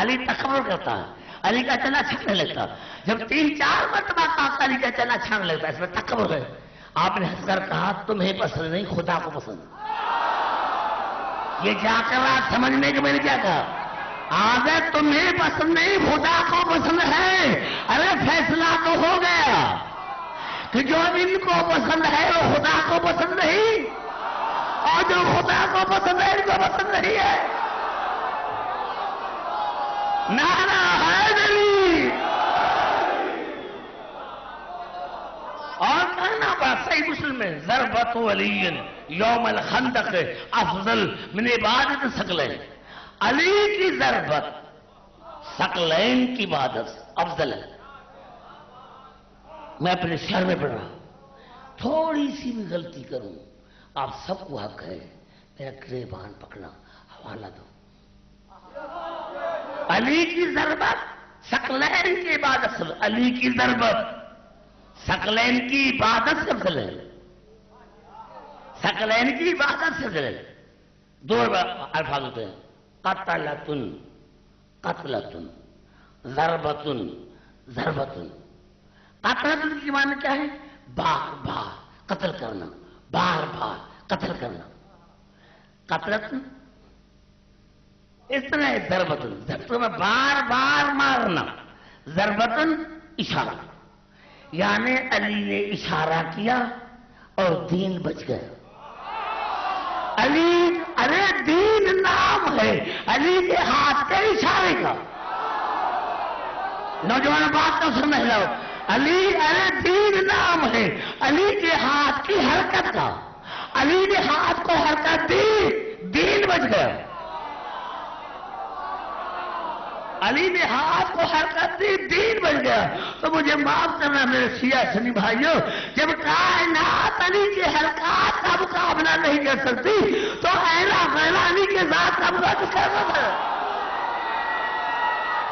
علی، تکبر کرتا ہے علی کا چلنا اچھا نہیں لگتا. جب 3-4 مرتبہ کہا علی کا چلنا اچھا نہیں لگتا، اس میں تکبر ہے. آپ نے ہنس کر کہا تمہیں پسند نہیں، خدا کو پسند. یہ جا کر آپ سمجھنے کے میں نے کیا کہا؟ آگے تمہیں پسند نہیں، خدا کو پسند ہے. ارے فیصلہ تو ہو گیا کہ جو ان کو پسند ہے وہ خدا کو پسند نہیں، اور جو خدا کو پسند ہے ان کو پسند نہیں ہے. نعرہ حیدری. اور کہنا بات صحیح مسلم میں ضربت علی یوم الخندق افضل من عبادت ثقلین، علی کی ضربت ثقلین کی عبادت افضل ہے. میں اپنے شہر میں پڑھ رہا ہوں، تھوڑی سی بھی غلطی کروں آپ سب کو حق ہے میرا گریبان پکڑنا، حوالہ دو. علی کی ضربت ثقلین کی عبادت سے، علی کی ضربت ثقلین کی عبادت سے افضل ہے، ثقلین کی عبادت سے افضل ہے. 2 الفاظ ہوتے ہیں، قتلتن قتلتن، ضربتن ضربتن. قتلتن کی معنی کیا ہے؟ بار بار قتل کرنا، بار بار قتل کرنا. قتلتن اس طرح ہے، ضربتن ضربتن میں بار بار مارنا، ضربتن اشارہ. یعنی علی نے اشارہ کیا اور دین بچ گیا. علی، ارے دین نام ہے علی کے ہاتھ کے اشارے کا. نوجوان بات تو سمجھ لو، علی، ارے دین نام ہے علی کے ہاتھ کی حرکت کا. علی نے ہاتھ کو حرکت دی، دین بچ گیا. علی نے ہاتھ کو حرکت دی، دین بچ گیا. تو مجھے معاف کرنا میرے شیعہ سنی بھائیوں، جب کائنات علی کے حرکات کا مقابلہ نہیں کر سکتی تو اعلیٰ غیلانی کے ذات کا مقابلہ کر سکتا ہے.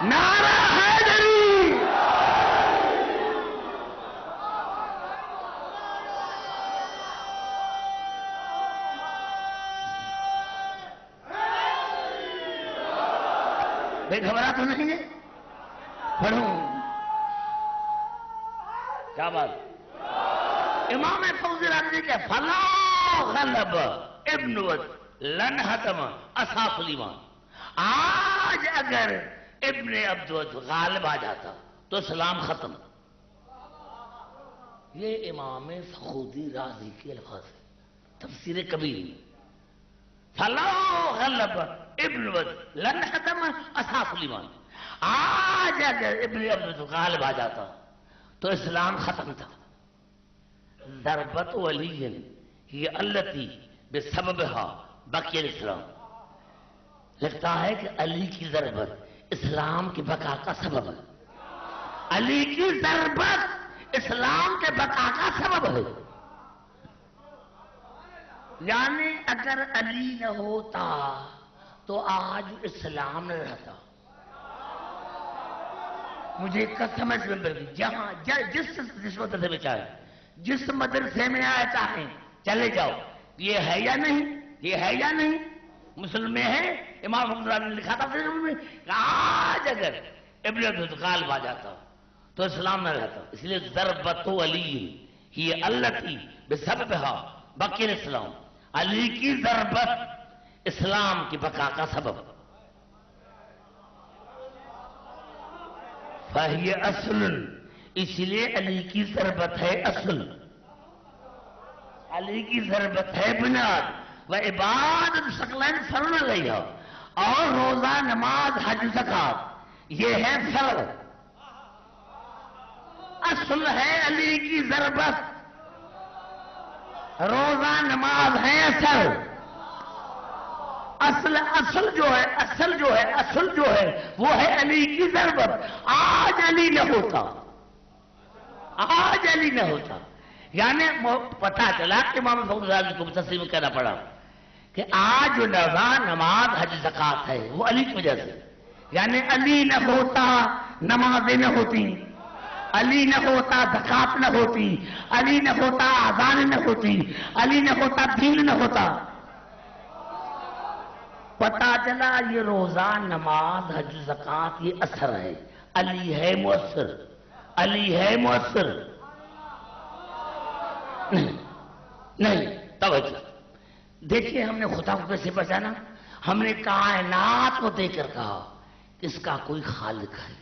نعرہ حیدری. بے گھبرا تو نہیں ہے؟ پڑھوں کیا بات؟ امام فوزی رازی نے کیا؟ فلا غلب ابن ود لن حتم اصحاب الایمان. آج اگر ابن عبد ود غالب آ جاتا تو اسلام ختم. یہ امام فخودی رازی کے الفاظ ہیں، تفسیر کبیر میں. فلا غلب ابن ود لن ختم اصحاب الایمان. آج اگر ابن عبد ود غالب آ جاتا تو اسلام ختم تھا. ضربت علی یہ التی بسببها بقی الاسلام. لگتا ہے کہ علی کی ضربت اسلام کی بقا کا سبب ہے. علی کی ضربت اسلام کے بقا کا سبب ہے. یعنی اگر علی نہ ہوتا تو آج اسلام نہ رہتا. مجھے قسم ہے جہاں جس مدرسے میں چاہے، جس مدرسے میں آئے چاہیں چلے جاؤ، یہ ہے یا نہیں، یہ ہے یا نہیں، مسلم میں ہے، امام حمزہ نے لکھا تھا میں آج اگر ابن ذوالفقار آ جاتا تو اسلام نہ رہتا، اس لیے ضربت علی یہ التی بسببھا بقی الاسلام، علی کی ضربت اسلام کی بقا کا سبب، فہی اصل، اس لیے علی کی ضربت ہے اصل، علی کی ضربت ہے بنیاد، و عبادت ثقلین فرض علیہ، اور روزہ نماز حج زکات یہ ہے فرض، اصل ہے علی کی ضربت، روزہ نماز ہے اصل، اصل جو ہے وہ ہے علی کی ضربت، آج علی نہ ہوتا، آج علی نہ ہوتا، یعنی پتا چلا کہ امام فخر کو تسلیم کرنا پڑا کہ آج جو نماز حج زکات ہے وہ علی کی وجہ سے، یعنی علی نہ ہوتا نمازیں نہ ہوتی، علی نہ ہوتا زکات نہ ہوتی، علی نہ ہوتا اذان نہ ہوتی، علی نہ ہوتا دین نہ ہوتا، پتا چلا یہ روزہ نماز حج زکات یہ اثر ہے، علی ہے مؤثر، علی ہے مؤثر، نہیں توجہ دیکھیے، ہم نے خدا کو کیسے پہچانا، ہم نے کائنات کو دیکھ کر کہا کہ اس کا کوئی خالق ہے،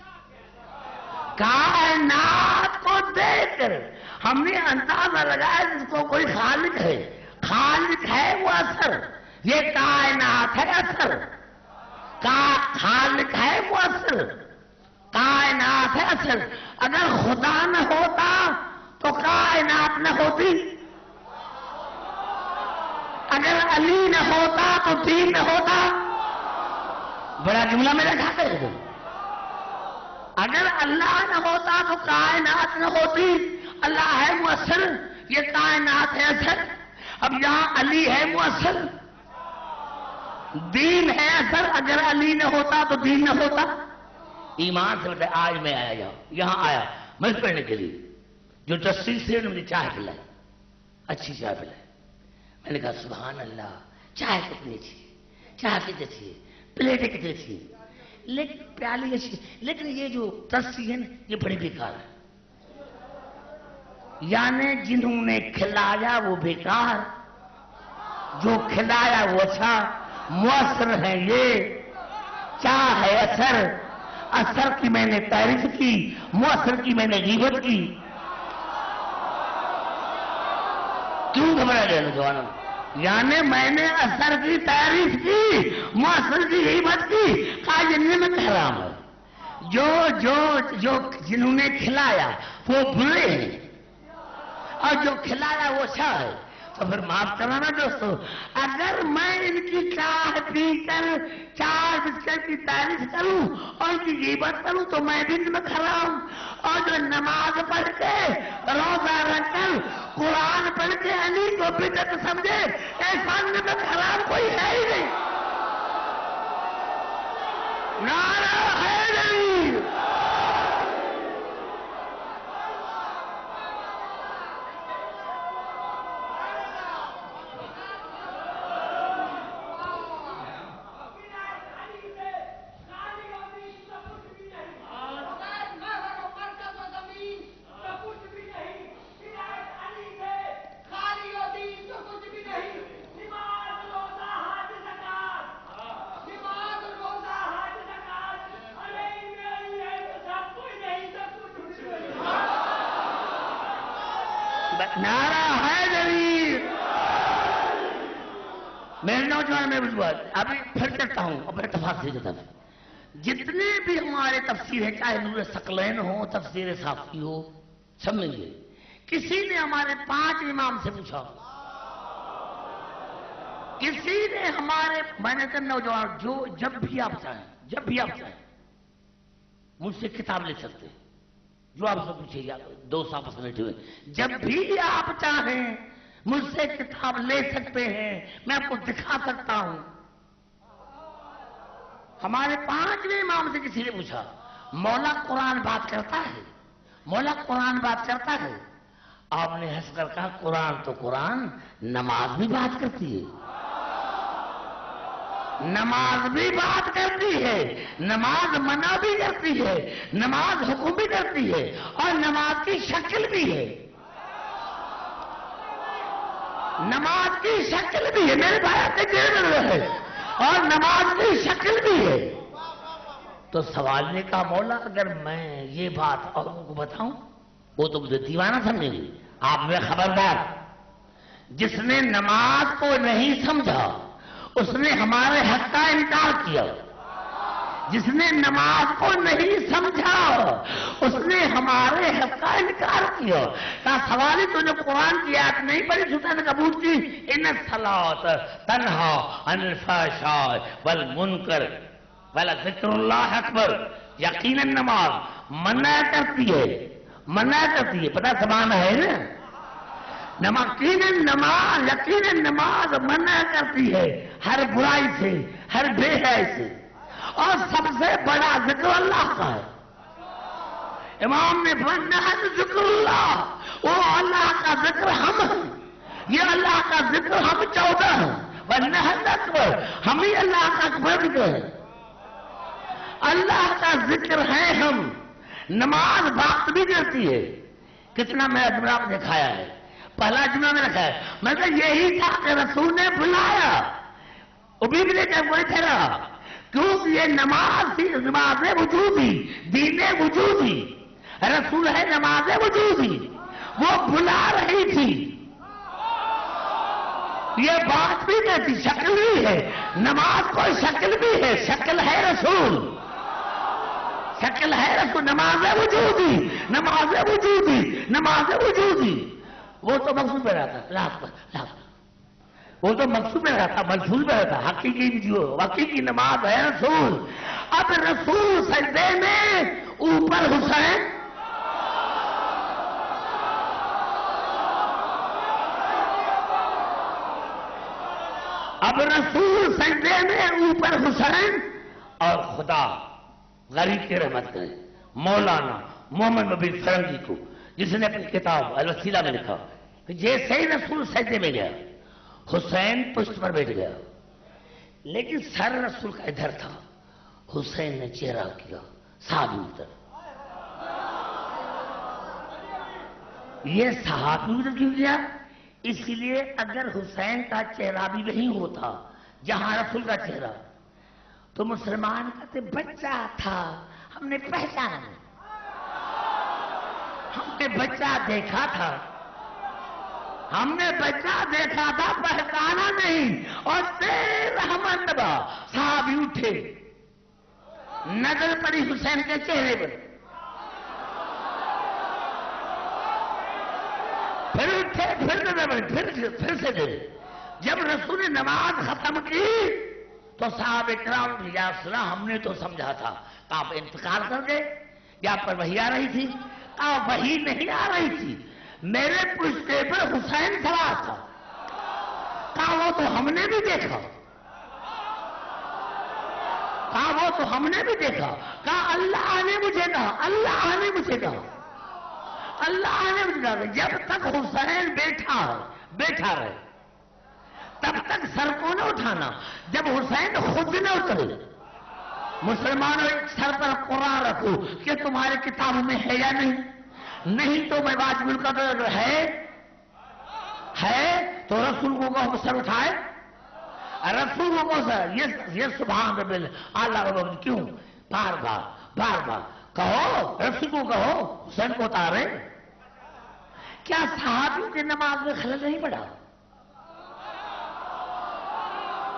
کائنات کو دیکھ کر ہم نے اندازہ لگایا جس کو کوئی خالق ہے، خالق ہے وہ اثر، یہ کائنات ہے اثر، خالق ہے وہ اثر، کائنات ہے اثر، اگر خدا نہ ہوتا تو کائنات نہ ہوتی، اگر علی نہ ہوتا تو دین نہ ہوتا، بڑا جملہ میرا کھاتا ہے، اگر اللہ نہ ہوتا تو کائنات نہ ہوتی، اللہ ہے مؤثر، یہ کائنات ہے اثر، اب یہاں علی ہے مؤثر، دین ہے اثر، اگر علی نہ ہوتا تو دین نہ ہوتا، ایمان سے بتائے آج میں آیا یہاں آیا میں پڑھنے کے لیے، جو تفسیر سے نے مجھے چائے پلائی، اچھی چائے پلائی، میں نے کہا سبحان اللہ، چائے کتنی اچھی، چائے کتنی اچھی، پلیٹیں کتنی اچھی، لیکن پیالی اچھی، لیکن یہ جو تفسیر ہے نا یہ بڑی بیکار ہے، یعنی جنہوں نے کھلایا وہ بیکار، جو کھلایا وہ اچھا، مؤثر ہے یہ، چاہ ہے اثر، اثر کی میں نے تعریف کی، مؤثر کی میں نے غیبت کی، کیوں گھبرا گئے نوجوانوں، یعنی میں نے اثر کی تعریف کی، مؤثر کی غیبت کی، کہا یہ نعمت حرام ہے، جو جنہوں نے کھلایا وہ برے ہیں اور جو کھلایا وہ اچھا ہے، تو پھر معاف کرنا نا دوستو، اگر میں ان کی چائے پی کر چائے بسکٹ کی تعریف کروں اور ان کی غیبت کروں تو میں بھی نعمت حرام، اور جو نماز پڑھ کے روزہ رکھ کر قرآن پڑھ کے علی کو بدعت سمجھے ایسا نعمت حرام کوئی ہے ہی نہیں، نعرہ حیدری، نعرہ حیدری، میرے نوجوان میں بزرگ ابھی پھر کرتا ہوں اپنے تفاصیل کی طرف، جتنے بھی ہمارے تفسیر ہے چاہے نور ثقلین ہو، تفسیر صافی ہو، سب میں یہ کسی نے ہمارے 5 امام سے پوچھا، کسی نے ہمارے، میں نے کہا نوجوان جو جب بھی آپ چاہیں مجھ سے کتاب لے سکتے ہیں، جو آپ سے پوچھے گا، 2 آپس میں بیٹھے ہوئے، جب بھی آپ چاہیں مجھ سے کتاب لے سکتے ہیں، میں آپ کو دکھا سکتا ہوں، ہمارے 5ویں امام سے کسی نے پوچھا، مولا قرآن بات کرتا ہے، مولا قرآن بات کرتا ہے۔ آپ نے ہنس کر کہا قرآن تو قرآن، نماز بھی بات کرتی ہے، نماز بھی بات کرتی ہے، نماز منع بھی کرتی ہے، نماز حکم بھی کرتی ہے، اور نماز کی شکل بھی ہے، نماز کی شکل بھی ہے، میرے بھائی آپ ہے، اور نماز کی شکل بھی ہے۔ تو سوال نے کہا مولا اگر میں یہ بات اوروں کو بتاؤں وہ تو مجھے دیوانہ سمجھیں گے، آپ میں خبردار، جس نے نماز کو نہیں سمجھا اس نے ہمارے حق کا انکار کیا، جس نے نماز کو نہیں سمجھا اس نے ہمارے حق کا انکار کیا۔ کہا سوال ہی تو نے قرآن کی آیت نہیں پڑھی، سلطان کبوت کی ان الصلاۃ تنہا عن الفحشاء والمنکر ولذکر اللہ اکبر، یقیناً نماز منع کرتی ہے، منع کرتی ہے، پتہ زبان ہے نا، یقیناً نماز منع کرتی ہے ہر برائی سے، ہر بے حیائی سے، اور سب سے بڑا ذکر اللہ کا ہے۔ امام نے فرمایا ذکر اللہ، وہ اللہ کا ذکر ہم ہیں، یہ اللہ کا ذکر ہم 14 ہیں، والنحل اکبر، ہم ہی اللہ کا اکبر ذکر ہے، اللہ کا ذکر ہے ہم۔ نماز بات بھی کرتی ہے، کتنا میں جملہ دکھایا ہے، پہلا جملہ میں رکھا ہے، میں کہ یہی تھا کہ رسول نے بلایا، ابھی بھی لے کر وہی ٹھہرا، کیونکہ یہ نماز تھی، نماز وجودی، دین وجودی، رسول ہے نماز وجودی، وہ بلا رہی تھی، یہ بات بھی کہتی، شکل بھی ہے، نماز کوئی شکل بھی ہے، شکل ہے رسول، شکل ہے رسول، نماز وجودی، نماز وجودی، نماز وجودی، وہ تو مقصود پہ رہتا لاکھ وہ تو مقصود پہ رہتا، منصور پہ رہتا، حقیقی جو حقیقی نماز ہے رسول۔ اب رسول سجدے میں اوپر حسین، اب رسول سجدے میں اوپر حسین، اور خدا غریب کی رحمت کرے مولانا محمد نبی فرنگی کو، جس نے اپنی کتاب الوسیلہ میں لکھا کہ جیسے ہی رسول سجدے میں گیا حسین پشت پر بیٹھ گیا، لیکن سر رسول کا ادھر تھا، حسین نے چہرہ کیا صحابی ادھر، یہ صحابی ادھر کیوں کیا؟ اس لیے اگر حسین کا چہرہ بھی وہیں ہوتا جہاں رسول کا چہرہ، تو مسلمان کہتے بچہ تھا ہم نے پہچانا نہیں، ہم نے بچہ دیکھا تھا، ہم نے بچہ دیکھا تھا پہچانا نہیں، اور تیر رحمت نبا، صحابی اٹھے، نظر پڑی حسین کے چہرے پر، پھر اٹھے، پھر نظر پڑی، پھر سے دے، جب رسول نے نماز ختم کی تو صحابہ کرام یا سنا ہم نے تو سمجھا تھا کہ آپ انتقال کر گئے، یا پر وحی آ رہی تھی، وحی نہیں آ رہی تھی، میرے پشتے پر حسین سوار تھا، کہا وہ تو ہم نے بھی دیکھا، کہا وہ تو ہم نے بھی دیکھا، کہا اللہ نے مجھے کہا، اللہ نے مجھے کہا، اللہ نے مجھے کہا، جب تک حسین بیٹھا رہے تب تک سر کو نہ اٹھانا، جب حسین خود نہ اترے، مسلمانوں ایک سر پر قرآن رکھو کہ تمہارے کتابوں میں ہے یا نہیں تو میں واجب القدر ہے تو رسول کو کہو سر اٹھائے، رسول کو سر، یہ سبحان رب اعلیٰ رب، کیوں بار بار کہو، رسول کو کہو حسین کو اتارے۔ کیا صحابیوں کی نماز میں خلل نہیں پڑا؟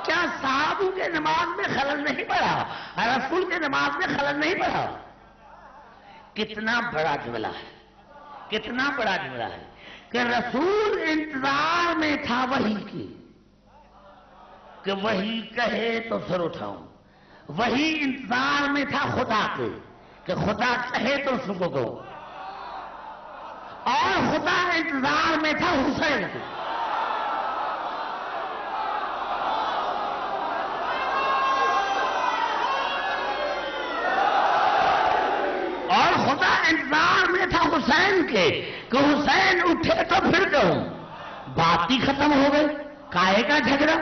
کیا صحابیوں کے نماز میں خلل نہیں پڑا؟ رسول کے نماز میں خلل نہیں پڑا؟ کتنا بڑا جملہ ہے، کتنا بڑا جملہ ہے کہ رسول انتظار میں تھا وحی کی، کہ وحی کہے تو سر اٹھاؤں، وحی انتظار میں تھا خدا کے کہ خدا کہے تو رسول کو کہو، اور خدا انتظار میں تھا حسین کے۔ کے کہ حسین اٹھے تو پھر کہوں. بات ہی ختم ہو گئی. کائے کا جھگڑا,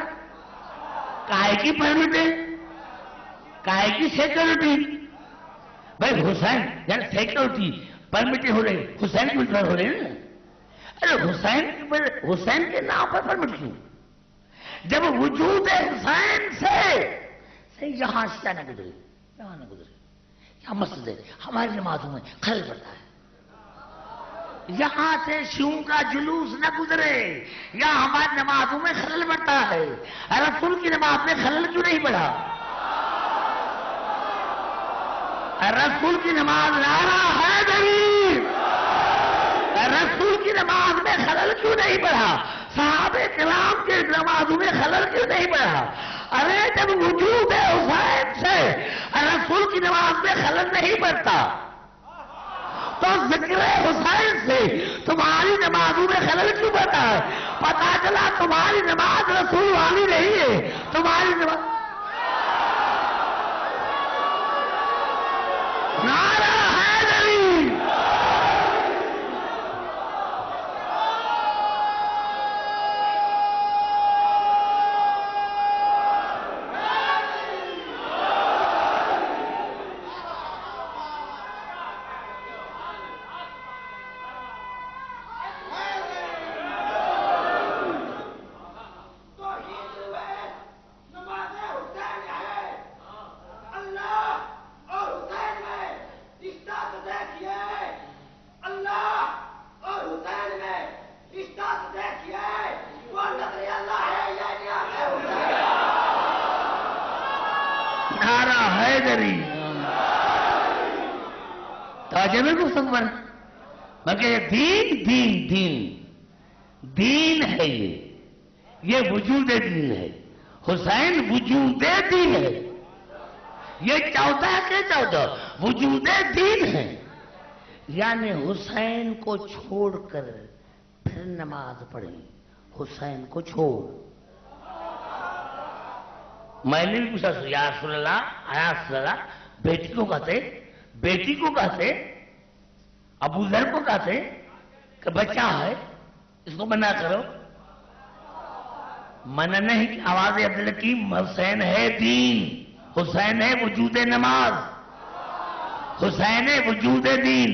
کائے کی پرمٹیں, کائے کی سیکورٹی. بھائی حسین یعنی سیکورٹی پرمٹیں ہو رہی, حسین کی پر ہو رہی ہے نا. ارے حسین کے نام پر پرمٹ کیوں؟ جب وجود حسین سے یہاں شیعہ نہ گزرے, یہاں نہ گزرے, یہاں مسجد ہے, ہماری نمازوں میں خلل پڑتا ہے. یہاں سے شیعوں کا جلوس نہ گزرے, یہاں ہماری نمازوں میں خلل پڑتا ہے. رسول کی نماز میں خلل کیوں نہیں پڑا؟ رسول کی نماز نعرہ حیدری, رسول کی نماز میں خلل کیوں نہیں پڑا؟ صحابہ کرام کے نمازوں میں خلل کیوں نہیں پڑا؟ ارے جب وجود ہے حسین سے رسول کی نماز میں خلل نہیں پڑتا تو ذکر حسین سے تمہاری نمازوں میں خلل کیوں پڑتا ہے؟ پتا چلا تمہاری نماز رسول والی نہیں ہے, تمہاری نماز. نعرہ حیدری. مگر دین ہے, یہ وجود دین ہے. حسین وجود دین ہے. یہ 14 کے 14 وجود دین ہے. یعنی حسین کو چھوڑ کر پھر نماز پڑھیں, حسین کو چھوڑ. میں نے بھی پوچھا یا رسول اللہ, بیٹی کو کہتے, بیٹی کو کہتے, ابو ذر کو کہتے کہ بچہ ہے اس کو منع کرو. منع نہیں کہ آواز عبدالحکیم, حسین ہے دین, حسین ہے وجود نماز, حسین ہے وجود دین.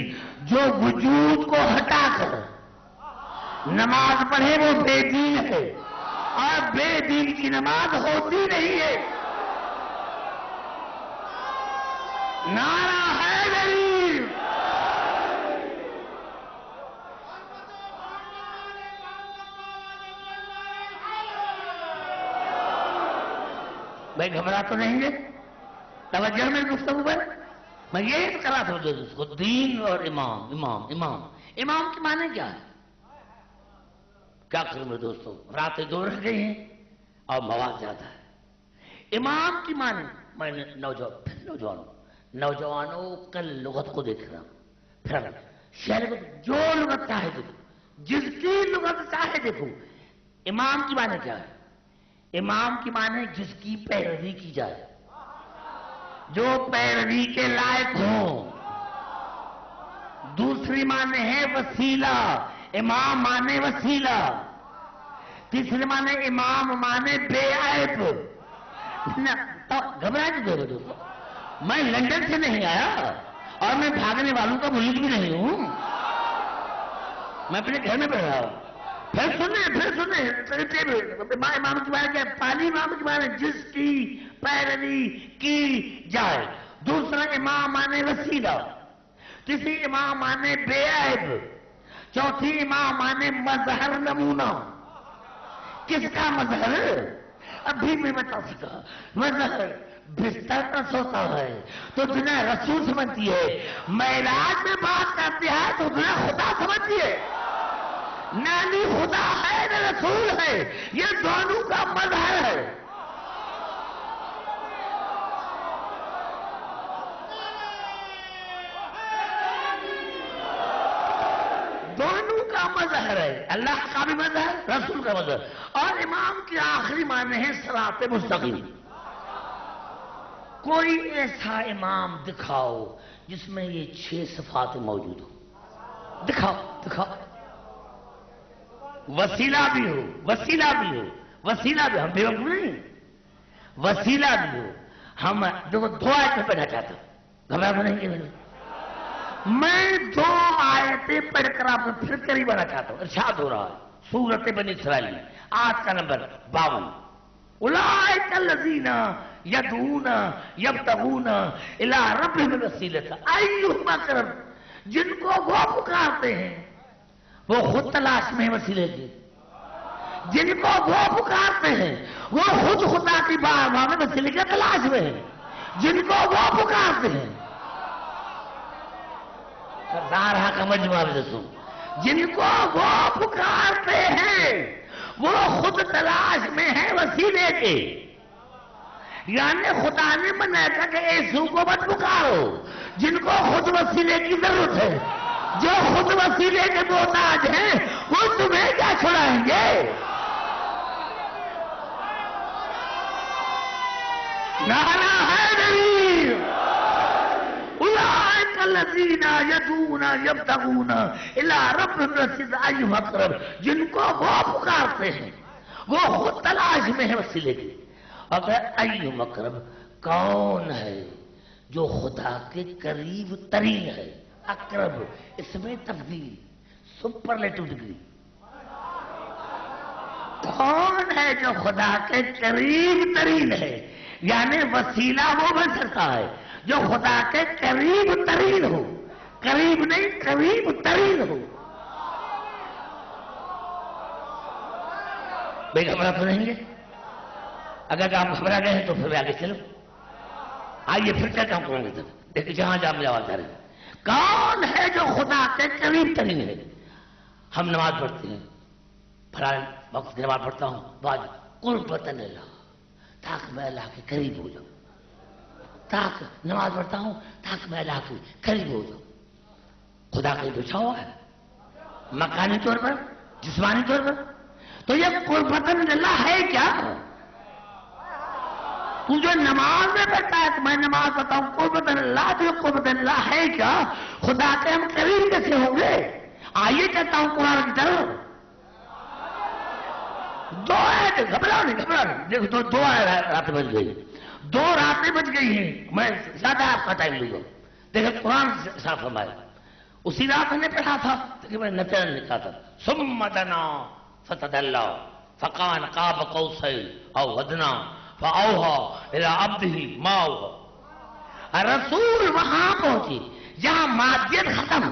جو وجود کو ہٹا کر نماز پڑھے وہ بے دین ہے, اور بے دین کی نماز ہوتی نہیں ہے. نعرہ حیدری. بھائی گھبرا تو نہیں گے؟ توجہ میں گفتگو پر میں یہ کرا تھا اس کو. دین اور امام, امام امام امام کے معنی کیا ہے؟ کیا کروں میں دوستوں, راتیں 2 رہ گئی ہیں اور مواد زیادہ ہے. امام کی معنی, میں نے نوجوانوں کل لغت کو دیکھ رہا ہوں, پھر شہر کو جو لغت چاہے دیکھو, جس کی لغت چاہے دیکھو. امام کی معنی کیا ہے؟ امام کی معنی جس کی پیروی کی جائے, جو پیروی کے لائق ہوں. دوسری معنی ہے وسیلہ, امام معنی وسیلہ. تیسری معنی امام معنی بے عیب. گھبرا کے دے رہے دوستوں, میں لندن سے نہیں آیا اور میں بھاگنے والوں کا ملک بھی نہیں ہوں, میں اپنے گھر میں بیٹھا ہوں. پھر سنیں امام کی بات کیا؟ پہلی امام کی بات ہے جس کی پیروی کی جائے. دوسرا امام مانے وسیلہ. تیسری امام مانے بے عیب. چوتھی امام مانے مظہر نمونہ. کس کا مظہر؟ ابھی میں بتا سکا. مظہر بستر پر سوتا ہے تو دنیا رسول سمجھتی ہے, معراج میں بات کرتی ہے تو دنیا خدا سمجھتی ہے. نہ خدا ہے نہ رسول ہے, یہ دونوں کا مظہر ہے. دونوں کا مظہر ہے, اللہ کا بھی مظہر, رسول کا مظہر. اور امام کی آخری معنی ہے صراط مستقیم. کوئی ایسا امام دکھاؤ جس میں یہ 6 صفات موجود ہوں. دکھاؤ دکھاؤ، وسیلہ بھی ہو، وسیلہ بھی ہو، وسیلہ بھی، ہم بیوقوف نہیں، وسیلہ بھی ہو. ہم دیکھو 2 آیتیں پڑھنا چاہتا ہوں، گھبرانا نہیں کہ میں 2 آیتیں پڑھ کر آپ کو پھر قریب آنا چاہتا ہوں. ارشاد ہو رہا ہے سورت بنی اسرائیل آیت کا نمبر 52. اولئک الذین یدعون یبتغون الی ربہم الوسیلۃ ایہم اقرب، جن کو وہ پکارتے ہیں وہ خود تلاش میں وسیلے کی، جن کو وہ پکارتے ہیں وہ خود خدا کی بارگاہ میں وسیلے کی تلاش میں ہیں، جن کو وہ پکارتے ہیں. سردار کا مجموعہ میں سن، جن کو وہ پکارتے ہیں وہ خود تلاش میں ہے وسیلے کے. یعنی خدا نے منع کیا کہ ایسو کو مت پکارو جن کو خود وسیلے کی ضرورت ہے. جو خود وسیلے کے محتاج ہیں وہ تمہیں کیا چھڑائیں گے؟ نعرہ حیدری. اولئک الذین یدعون یبتغون الی ربہم الوسیلۃ ایہم اقرب، جن کو وہ پکارتے ہیں وہ خود تلاش میں ہے وسیلے کی. اگر ایہم اقرب، کون ہے جو خدا کے قریب ترین ہے؟ اقرب اس میں تفضیل، سپرلیٹو ڈگری. کون ہے جو خدا کے قریب ترین ہے؟ یعنی وسیلہ وہ بن سکتا ہے جو خدا کے قریب ترین ہو، قریب نہیں قریب ترین ہو. بے گھبرا تو نہیں گے؟ اگر آپ گھبرا گئے ہیں تو پھر آگے چلو. آئیے پھر کیا کام کریں گے؟ دیکھیں جہاں جہاں مجھے آواز آ رہی ہے. کون ہے جو خدا کے قریب ترین ہے؟ ہم نماز پڑھتے ہیں، فلاں وقت کی نماز پڑھتا ہوں، بعد قربۃ اللہ، تاکہ میں اللہ کے قریب ہو جاؤں. تاکہ نماز پڑھتا ہوں تاکہ میں اللہ کے قریب ہو جاؤں. خدا کہیں بچھا ہوا ہے مکانی طور پر، جسمانی طور پر. تو یہ قربۃ اللہ ہے کیا؟ تو جو نماز میں پڑھتا ہے تو میں نماز پڑھتا ہوں قربۃ اللہ، تو یہ قربۃ اللہ ہے کیا؟ خدا کے ہم قریب کیسے ہوں گے؟ آئیے کہتا ہوں قرآن کی طرف. 2 آیتیں، گھبراؤ نہیں گھبراؤ نہیں. دیکھو 2 راتیں بج گئی، 2 راتیں بج گئی ہیں. میں زیادہ آپ کا ٹائم لوں گا. دیکھو قرآن صاف فرمایا. اسی رات نے پڑھا تھا کہ میں نتیجہ لکھا تھا. ثم دنا فتدلى فكان قاب قوسين او ادنى فاوحى الى عبده ما اوحى. رسول وہاں پہنچی جہاں مادیت ختم،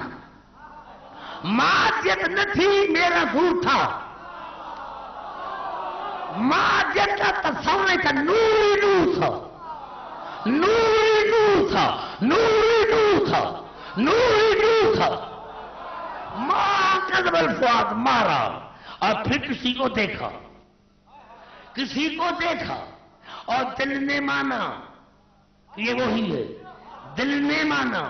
مادیت نہ تھی، میرا رسول تھا. مادیت کا تصور تھا، نوری نور تھا، نوری نور تھا، نوری نور تھا، نوری نور تھا. ماں کذب الفؤاد، مارا. اور پھر کسی کو دیکھا، کسی کو دیکھا اور دل نے مانا کہ یہ وہی ہے. دل نے مانا،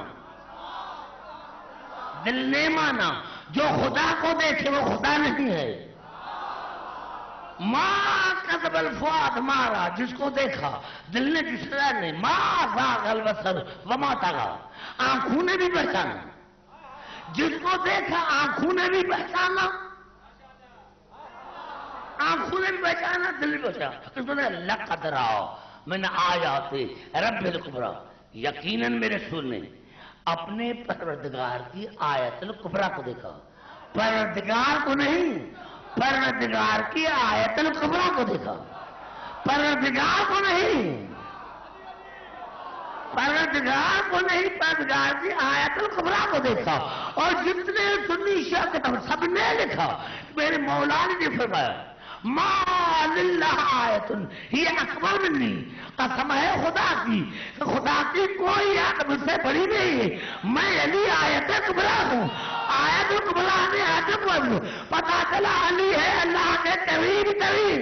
دل نے مانا. جو خدا کو دیکھے وہ خدا نہیں ہے. ماں کذب الفؤاد، مارا جس کو دیکھا دل نے جسرا نہیں. ماں زاغ البصر وما طغى، آنکھوں نے بھی پہچانا. جس کو دیکھا آنکھوں نے بھی پہچانا، آنکھوں نے بھی پہچانا، دل بھی پہچانا. اس کو دیکھا لقد رأى من آیات رب الکبریٰ، یقیناً میرے رسول نے اپنے پروردگار کی آیت الکبریٰ کو دیکھا. پروردگار کو نہیں، پروردگار کی آیت الکبریٰ کو دیکھا. پروردگار کو نہیں، پروردگار کو نہیں، پروردگار کی آیت الکبریٰ کو دیکھا. اور جتنے سنی شیعہ کتاب سب نے لکھا، میرے مولا نے یہ فرمایا ما للہ آیت ہی اکبر منی. قسم ہے خدا کی، خدا کی کوئی آیت مجھ سے بڑی نہیں ہے. میں علی آیت کبریٰ ہوں. آیت کبریٰ نے آیت کبریٰ ہوں. پتا چلا علی ہے اللہ کے قریب قریب.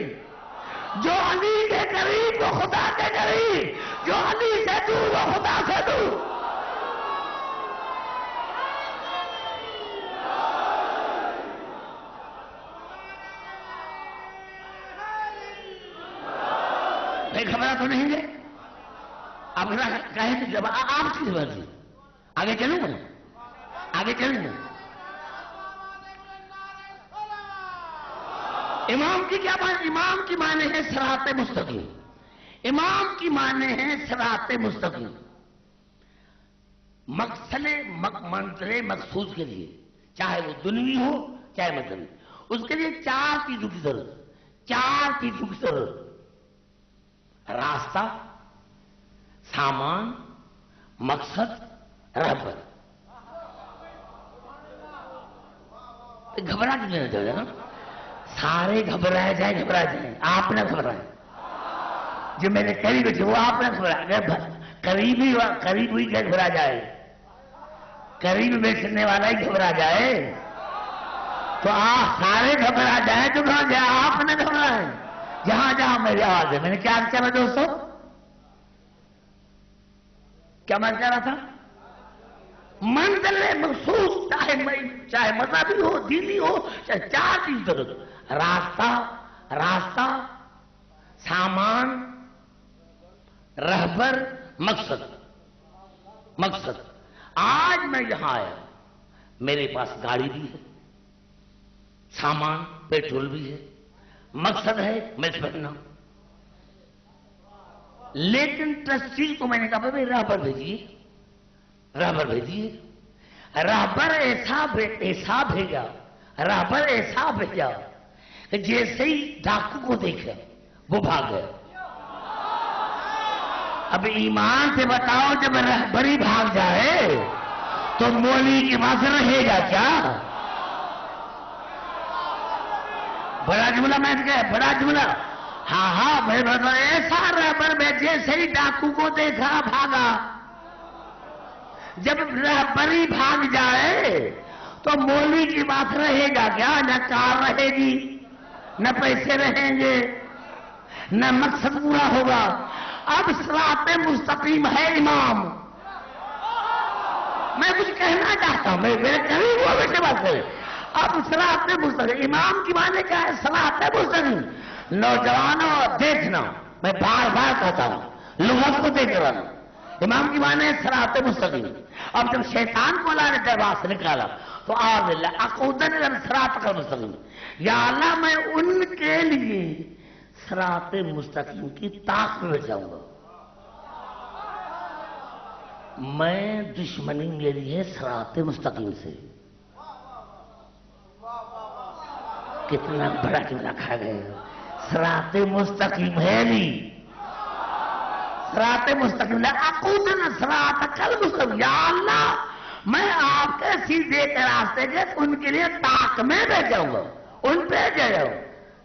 جو علی کے قریب وہ خدا کے قریب، جو علی سے دور وہ خدا سے دور. خبر تو نہیں ہے آپ کہیں تو جب آپ کی مرضی. آگے چلوں گا، آگے چلوں گا. امام کی کیا معنی؟ امام کی معنی ہے صراط مستقیم. امام کی معنی ہے صراط مستقیم. منزل مقصود کے لیے، چاہے وہ دنیوی ہو چاہے مذہبی، اس کے لیے 4 چیزوں کی ضرورت. 4 چیزوں کی ضرورت: راستہ، سامان، مقصد، رہبر. گھبرا کے لینا چاہیے نا. سارے گھبرائے جائیں، آپ نہ گھبرائیں. جو میرے قریب بیٹھے وہ آپ نہ گھبرائیں. قریب ہوئی گھبرا جائے، قریب بیٹھنے والا ہی گھبرا جائے تو آپ سارے گھبرا جائیں تو آپ نہ گھبرائیں. جہاں جہاں میری آواز ہے. میں نے کیا کہا دوستو؟ کیا میں کہہ رہا تھا؟ منزل مخصوص، چاہے مذہبی ہو دینی ہو، چاہے 4 چیز ضرورت: راستہ، سامان، رہبر، مقصد. آج میں یہاں آیا، میرے پاس گاڑی بھی ہے، سامان پیٹرول بھی ہے، مقصد ہے میں پڑھنا. لیکن ٹرسٹی کو میں نے کہا بھائی رہبر بھیجیے. رہبر ایسا بھیجا کہ جیسے ہی ڈاکو کو دیکھا وہ بھاگ گیا. اب ایمان سے بتاؤ، جب رہبری بھاگ جائے تو مولوی کے پاس رہے گا کیا؟ بڑا جملہ میں نے کہا، بڑا جملہ. ہاں میں بتا، ایسا رہبر میں جیسے ہی ڈاکو کو دیکھا بھاگا. جب رہبری بھاگ جائے تو مولوی کی بات رہے گا کیا؟ نہ کار رہے گی، نہ پیسے رہیں گے، نہ مقصد پورا ہوگا. اب صراط مستقیم ہے امام. میں کچھ کہنا چاہتا ہوں، میرے قریب وہ بیٹے بات کریں. اب صراط مستقیم، امام کی معنی کیا ہے؟ صراط مستقیم. نوجوانوں دیکھنا، میں بار بار کہتا ہوں، لغت کو دیکھ رہا ہوں. امام کی معنی ہے صراط مستقیم. اب جب شیطان کو اللہ نے دربار سے نکالا تو آج اللہ اقودن صراط مستقیم. یا اللہ میں ان کے لیے صراط مستقیم کی طاق میں بیٹھ جاؤں گا. میں دشمنی میری ہے صراط مستقیم سے. کتنا بڑا جملہ کھا گئے. صراط مستقیم ہے نہیں، صراط مستقیم اقودن صراط المستقیم. یا اللہ میں آپ کے سیدھے کے راستے کے ان کے لیے طاق میں بیٹھ جاؤں گا، ان پہ جاؤں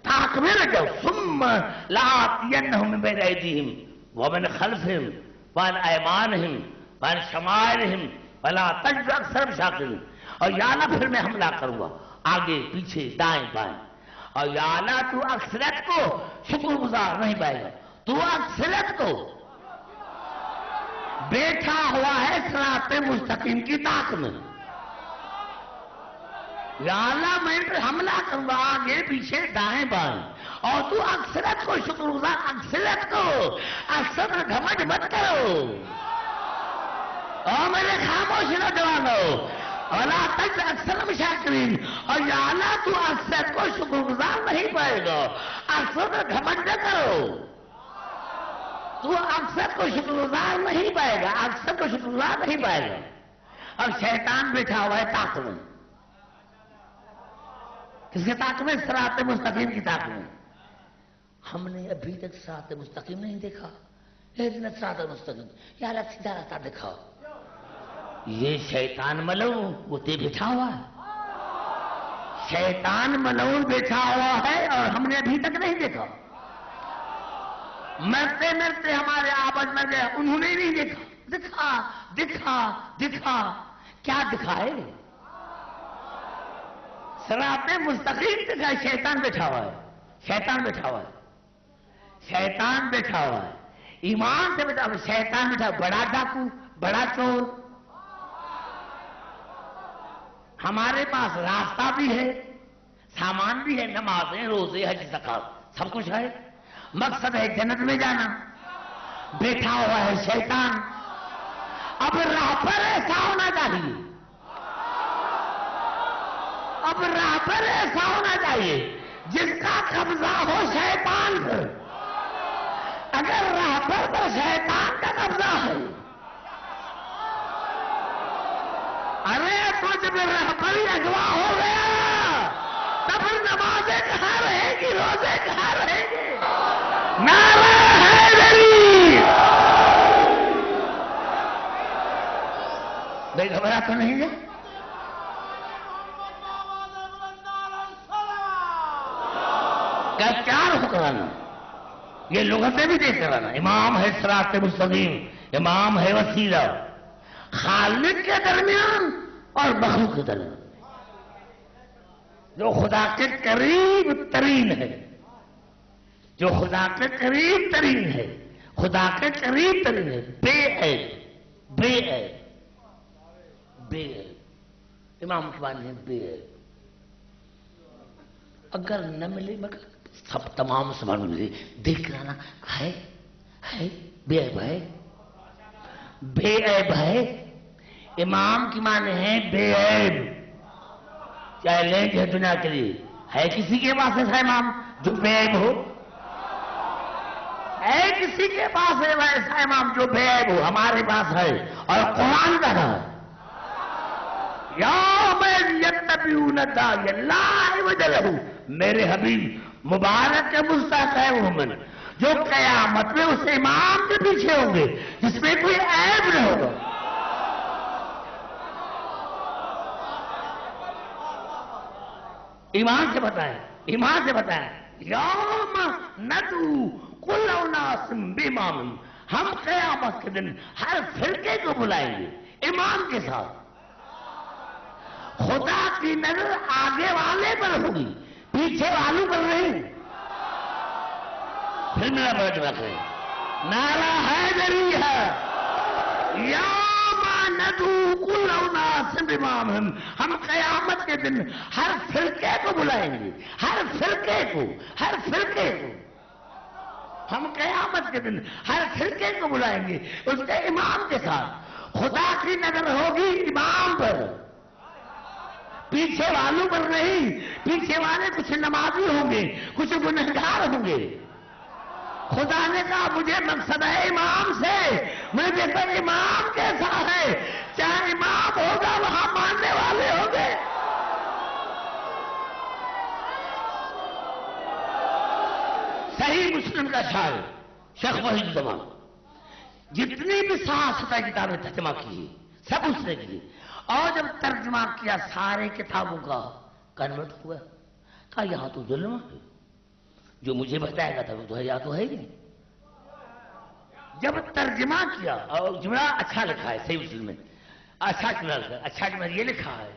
طاق میں بیٹھ جاؤں. ثم لآتینہم من بین ایدیہم ومن خلفہم وعن ایمانہم وعن شمائلہم ولا تجد اکثرہم شاکرین. اور یا اللہ پھر میں حملہ کروں گا آگے پیچھے دائیں بائیں. اور یا اللہ تو اکثریت کو شکر گزار نہیں پائے گا، تو اکثریت کو بیٹھا ہوا ہے صراط مستقیم کی طاق میں. یا اللہ میں پھر حملہ کروں گا آگے پیچھے دائیں بائیں. اور تو اکثریت کو شکر گزار، اکثریت کو اکثر گھمنڈ مت کرو. اور میرے خاموش نوجوانوں، ولا تجد اکثرہم شاکرین. اور یا اللہ تو اکثر کو شکر گزار نہیں پائے گا، اکثر گھمنڈ نہ کرو. تو اکثر کو شکر گزار نہیں پائے گا، اکثر کو شکر گزار نہیں پائے گا. اور شیطان بیٹھا ہوا ہے طاق میں. کس کے طاق میں؟ صراط مستقیم کی طاق میں. ہم نے ابھی تک صراط مستقیم نہیں دیکھا. لیکن صراط مستقیم یا اللہ سیدھا راستہ دکھاؤ. یہ شیطان ملعون وہ تے بیٹھا ہوا ہے. شیطان ملعون بیٹھا ہوا ہے اور ہم نے ابھی تک نہیں دیکھا. مرتے مرتے ہمارے آباد میں گئے، انہوں نے نہیں دیکھا. دکھا کیا دکھائے؟ صراط مستقیم دکھا. شیطان بیٹھا ہوا ہے، شیطان بیٹھا ہوا ہے. ایمان سے بیٹھا ہوا شیطان بیٹھا. بڑا ڈاکو، بڑا چور. ہمارے پاس راستہ بھی ہے، سامان بھی ہے، نمازیں، روزے، حج، زکات سب کچھ ہے. مقصد ہے جنت میں جانا. بیٹھا ہوا ہے شیطان. اب رہبر ایسا ہونا چاہیے، اب رہبر ایسا ہونا چاہیے جس کا قبضہ ہو شیطان پر، اگر رہبر پر شیطان کا قبضہ ہے، ارے تو جب رہبر ہی اغوا ہو گیا تو پھر نمازیں کہاں رہیں گی، روزے کہاں رہیں گے؟ نعرہ حیدری! بے گھبرا تو نہیں ہے؟ چار حکمرانا یہ لغتیں بھی دیکھ کرانا، امام ہے صراط مستقیم، امام ہے وسیلہ، خالق کے درمیان اور مخلوق کے درمیان، جو خدا کے قریب ترین ہے، جو خدا کے قریب ترین ہے، خدا کے قریب ترین ہے، بے عیب، بے عیب، بے عیب، امام کے معنی ہے بے عیب۔ اگر نہ ملے مگر سب تمام مسلمانوں ملے دیکھ کرانا ہے بے عیب ہے، بے عیب ہے، امام کی معنی ہے بے عیب، چیلنج ہے دنیا کے لیے، ہے کسی کے پاس ایسا امام جو بے عیب ہو؟ ہے کسی کے پاس ایسا امام جو بے عیب ہو؟ ہمارے پاس ہے، اور قرآن کا ہے یوم یتبعون الداعی لا عوج لہ، میرے حبیب مبارک کے مستحق ہے وہ من جو قیامت میں اس امام کے پیچھے ہوں گے جس میں کوئی عیب نہ ہوگا۔ ایمان سے بتائیں، ایمان سے بتائیں، یوم ندعو کل اناس بامامہم، ہم قیامت کے دن ہر فرقے کو بلائیں گے امام کے ساتھ۔ خدا کی نظر آگے والے پر ہوگی، پیچھے والوں پر نہیں۔ پھر میرا بیٹھ رکھیں، نعرہ حیدری ہے یوم ندعو کل اناس بامامہم، ہم قیامت کے دن ہر فرقے کو بلائیں گے، ہر فرقے کو، ہر فرقے کو، ہم قیامت کے دن ہر فرقے کو بلائیں گے اس کے امام کے ساتھ۔ خدا کی نظر ہوگی امام پر، پیچھے والوں پر نہیں۔ پیچھے والے کچھ نمازی ہوں گے، کچھ گنہگار ہوں گے۔ خدا نے کہا مجھے مقصد ہے امام سے، مجھے دیکھتا امام کیسا ہے، چاہے امام ہوگا وہاں ماننے والے ہوں گے۔ صحیح مسلم کا شاعر شیخ وحید زمان جتنی بھی سیاست کتابیں ترجمہ کی سب اس نے کی، اور جب ترجمہ کیا سارے کتابوں کا کنورٹ ہوا، کہا یہاں تو ظلم ہے، جو مجھے بتائے گا تھا وہ تو ہے، یا تو ہے ہی نہیں۔ جب ترجمہ کیا اور جملہ اچھا لکھا ہے صحیح مسلم میں، اچھا جملہ لکھا ہے، اچھا جملہ یہ لکھا ہے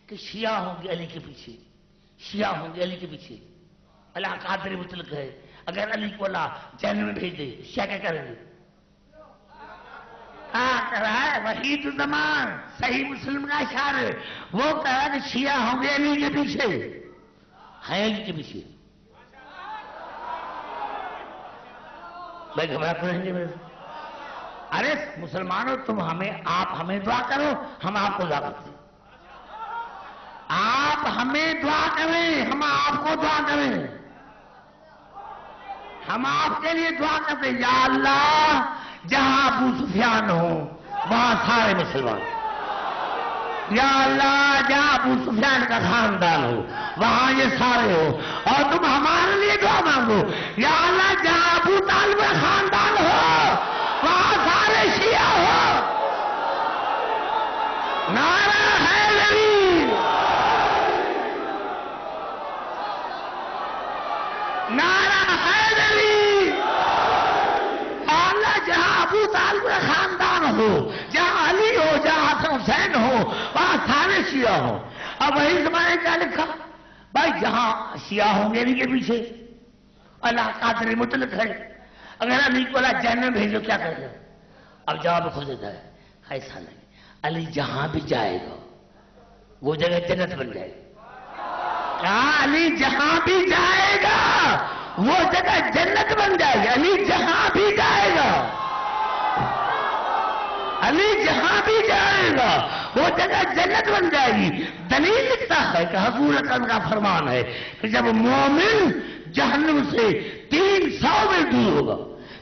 کہ شیعہ ہوں گے علی کے پیچھے، شیعہ ہوں گے علی کے پیچھے، اللہ قادر مطلق ہے، اگر علی کو اللہ جہنم میں بھیج دے شیعہ کیا کریں گے؟ کہہ رہا ہے وحید الزمان صحیح مسلم کا اشعار، وہ کہہ رہا ہے کہ شیعہ ہوں گے علی کے پیچھے، ہیں علی کے پیچھے۔ بھائی گھبراہٹ رہیں گے میرے؟ ارے مسلمانوں تم ہمیں، آپ ہمیں دعا کرو، ہم آپ کو دعا کرتے ہیں۔ آپ ہمیں دعا کریں، ہم آپ کو دعا کریں، ہم آپ کے لیے دعا کرتے ہیں۔ یا اللہ جہاں ابو سفیان ہو وہاں سارے مسلمان، یا اللہ جہاں ابو سفیان کا خاندان ہو وہاں یہ سارے ہو، اور تم ہمارے لیے دعا مانگو یا اللہ جہاں ابو طالب کا خاندان ہو وہاں سارے شیعہ ہو۔ نعرہ حیدری، نعرہ حیدری، اللہ جہاں ابو طالب کا خاندان ہو، جہاں علی ہو، جہاں حسن حسین ہو وہاں سارے شیعہ ہو۔ اب وہی زمانے کیا لکھا بھائی، جہاں شیعہ ہوں گے علی کے پیچھے، اللہ قادر مطلق ہے، اگر علی کو اللہ جہنم میں بھیجو کیا کرے گا؟ اب جواب خود دیتا ہے ایسا نہیں، علی جہاں بھی جائے گا وہ جگہ جنت بن جائے گی۔ کہا علی جہاں بھی جائے گا وہ جگہ جنت بن جائے گی، علی جہاں بھی جائے گا، علی جہاں بھی جائے گا وہ جگہ جنت بن جائے گی. دلیل لکھتا ہے کہ حضور اکرم کا فرمان ہے کہ جب مومن جہنم سے 300 میل دور ہوگا،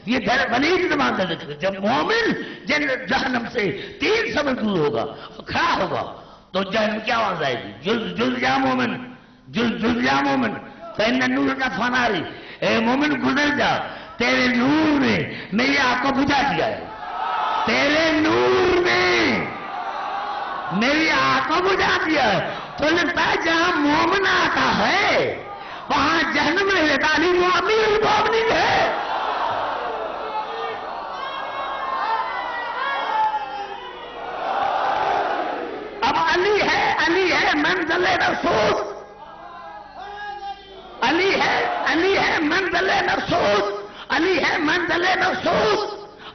یہ بنی زبان سے لکھا، جب مومن جہنم سے 300 میل دور ہوگا کھڑا ہوگا تو جہنم کیا آواز آئے گی؟ جل جل جا مومن، جل جل جا مومن، فإن النور کا فناری، اے مومن گزر جا، تیرے نور نے میری آنکھ کو بجھا دیا ہے، تیرے نور نے میری آنکھ کو بجھا دیا ہے. تو لگتا ہے جہاں مومن آتا ہے وہاں جہنم نہیں رہتا، علی وہ امیر المومنین ہے. اب علی ہے منزل رسول، علی ہے منزل مقصود، علی ہے منزل مقصود،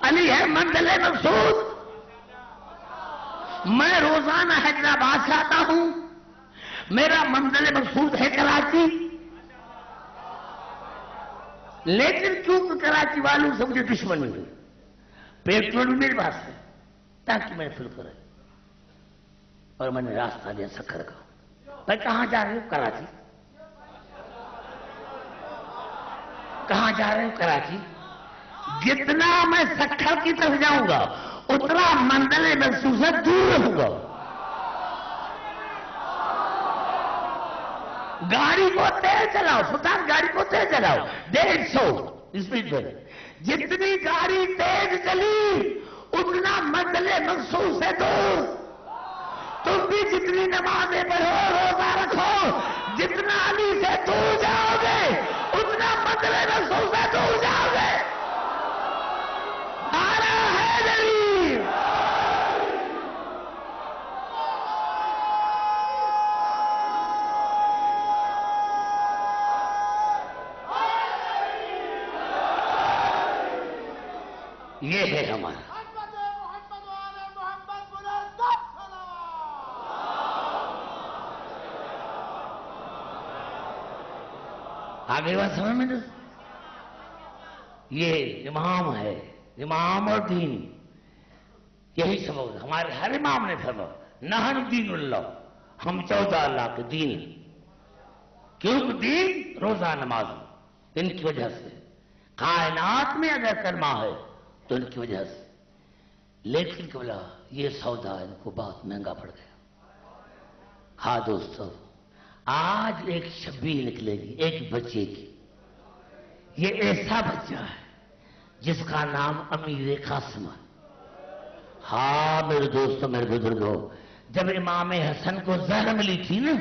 علی ہے منزل مقصود. میں روزانہ حیدرآباد سے آتا ہوں، میرا منزل مقصود ہے کراچی، لیکن کیونکہ کراچی والوں سے مجھے دشمنی ہوئی، پیٹرول میرے پاس ہے تاکہ میں فل کرے، اور میں نے راستہ لیا سکھر کا. میں کہاں جا رہے ہوں؟ کراچی. کہاں جا رہے ہوں؟ کراچی. جتنا میں سکھر کی طرف جاؤں گا اتنا منزل مقصود سے دور رہوں گا. گاڑی کو تیز چلاؤ سلطان، گاڑی کو تیز چلاؤ 150 اسپیڈ پر. جتنی گاڑی تیز چلی اتنا منزل مقصود سے دور. تم بھی جتنی نمازیں پڑھو روزہ رکھو، جتنا علی سے دور جاؤ گے اتنا منزل مقصود سے دور جاؤ گے. نعرہ حیدری. یہ ہے ہمارا. آگے بات سمجھ میں نہیں؟ یہ امام ہے، امام اور دین. یہی سبب ہمارے ہر امام نے فرمایا نحن دین اللہ، ہم 14 اللہ کے دین. کیونکہ دین روزہ نماز ان کی وجہ سے. کائنات میں اگر کلمہ ہے تو ان کی وجہ سے. لیکن بولا یہ سودا ان کو بہت مہنگا پڑ گیا. ہاں دوستو، آج ایک شبیہ نکلے گی ایک بچے کی. یہ ایسا بچہ ہے جس کا نام امیر قاسم ہے. ہاں میرے دوستو، میرے بزرگوں، جب امام حسن کو زہر ملی تھی نا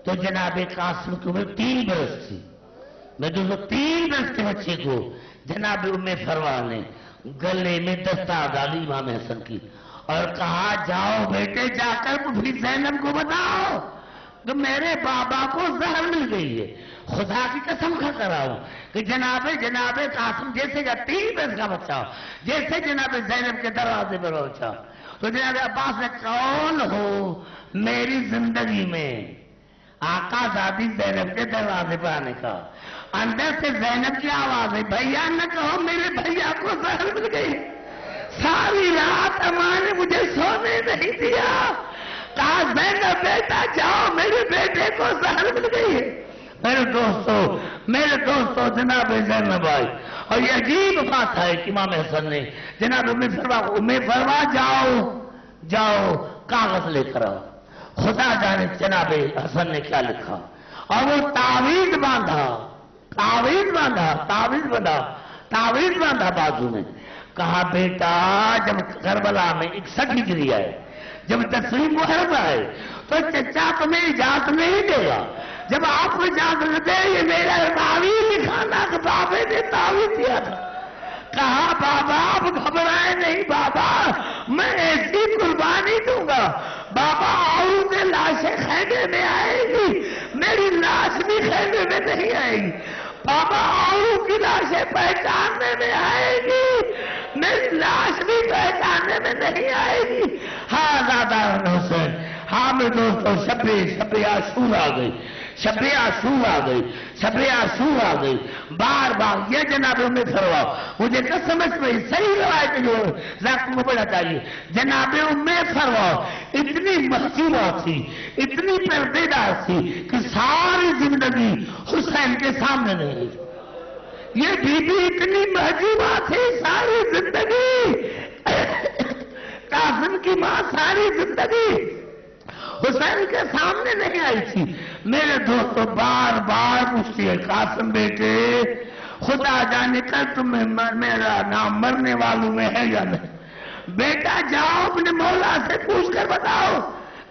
تو جناب قاسم کی عمر 3 برس تھی. میں دوستو 3 برس کے بچے کو جناب ام فروا نے گلے میں دستار ڈالی امام حسن کی اور کہا جاؤ بیٹے جا کر پھوپھی زینب کو بتاؤ کہ میرے بابا کو زہر مل گئی ہے. خدا کی قسم کھا کر رہا ہوں کہ جناب قاسم جیسے کا 3 برس کا بچہ جیسے جناب زینب کے دروازے پر پہنچا تو جناب عباس نے کون ہو میری زندگی میں آقا زادی زینب کے دروازے پر آنے کا. اندر سے زینب کی آواز ہے بھیا نہ کہو میرے بھیا کو زہر مل گئی. ساری رات اماں نے مجھے سونے نہیں دیا، کہا زینب بیٹا جاؤ میرے بیٹے کو زہر مل گئی ہے. میرے دوستو جناب زینب آئی اور یہ عجیب بات ہے کہ امام حسن نے جناب ام فرما جاؤ کاغذ لے کر آؤ. خدا جانے جناب حسن نے کیا لکھا اور وہ تعویذ باندھا بازو میں. کہا بیٹا جب کربلا میں ایک سٹی گری ہے، جب تسلیم محرم ہے تو چچا تمہیں اجازت نہیں دے گا. جب آپ کو اجازت دے یہ میرا تعویذ دکھانا کہ بابے نے تعویذ دیا تھا. کہا بابا آپ گھبرائے نہیں بابا، میں ایسی قربانی دوں گا. بابا اوروں کے لاشیں خیمے میں آئے گی، میری لاش بھی خیمے میں نہیں آئے گی. بابا اوروں کی لاشیں پہچاننے میں آئے گی، میری لاش بھی پہچاننے میں نہیں آئے گی. ہاں دادا حسین، ہاں میرے دوستوں شب عاشور آ گئی، شب عاشور آ گئی، شب عاشور آ گئی، بار بار یہ جناب ام فروا، مجھے قسم سے صحیح روایت جو ذاکر کو پڑھا چاہیے، جناب ام فروا اتنی محجوبہ تھی، اتنی پردیدار تھی کہ ساری زندگی حسین کے سامنے نہیں رہی۔ یہ بی بی اتنی محجوبہ تھی ساری زندگی، قاسم کی ماں ساری زندگی حسین کے سامنے نہیں آئی تھی۔ میرے دوستوں بار بار پوچھتی ہے قاسم بیٹے خدا جانے کر تمہیں میرا نام مرنے والوں میں ہے یا نہیں، بیٹا جاؤ اپنے مولا سے پوچھ کر بتاؤ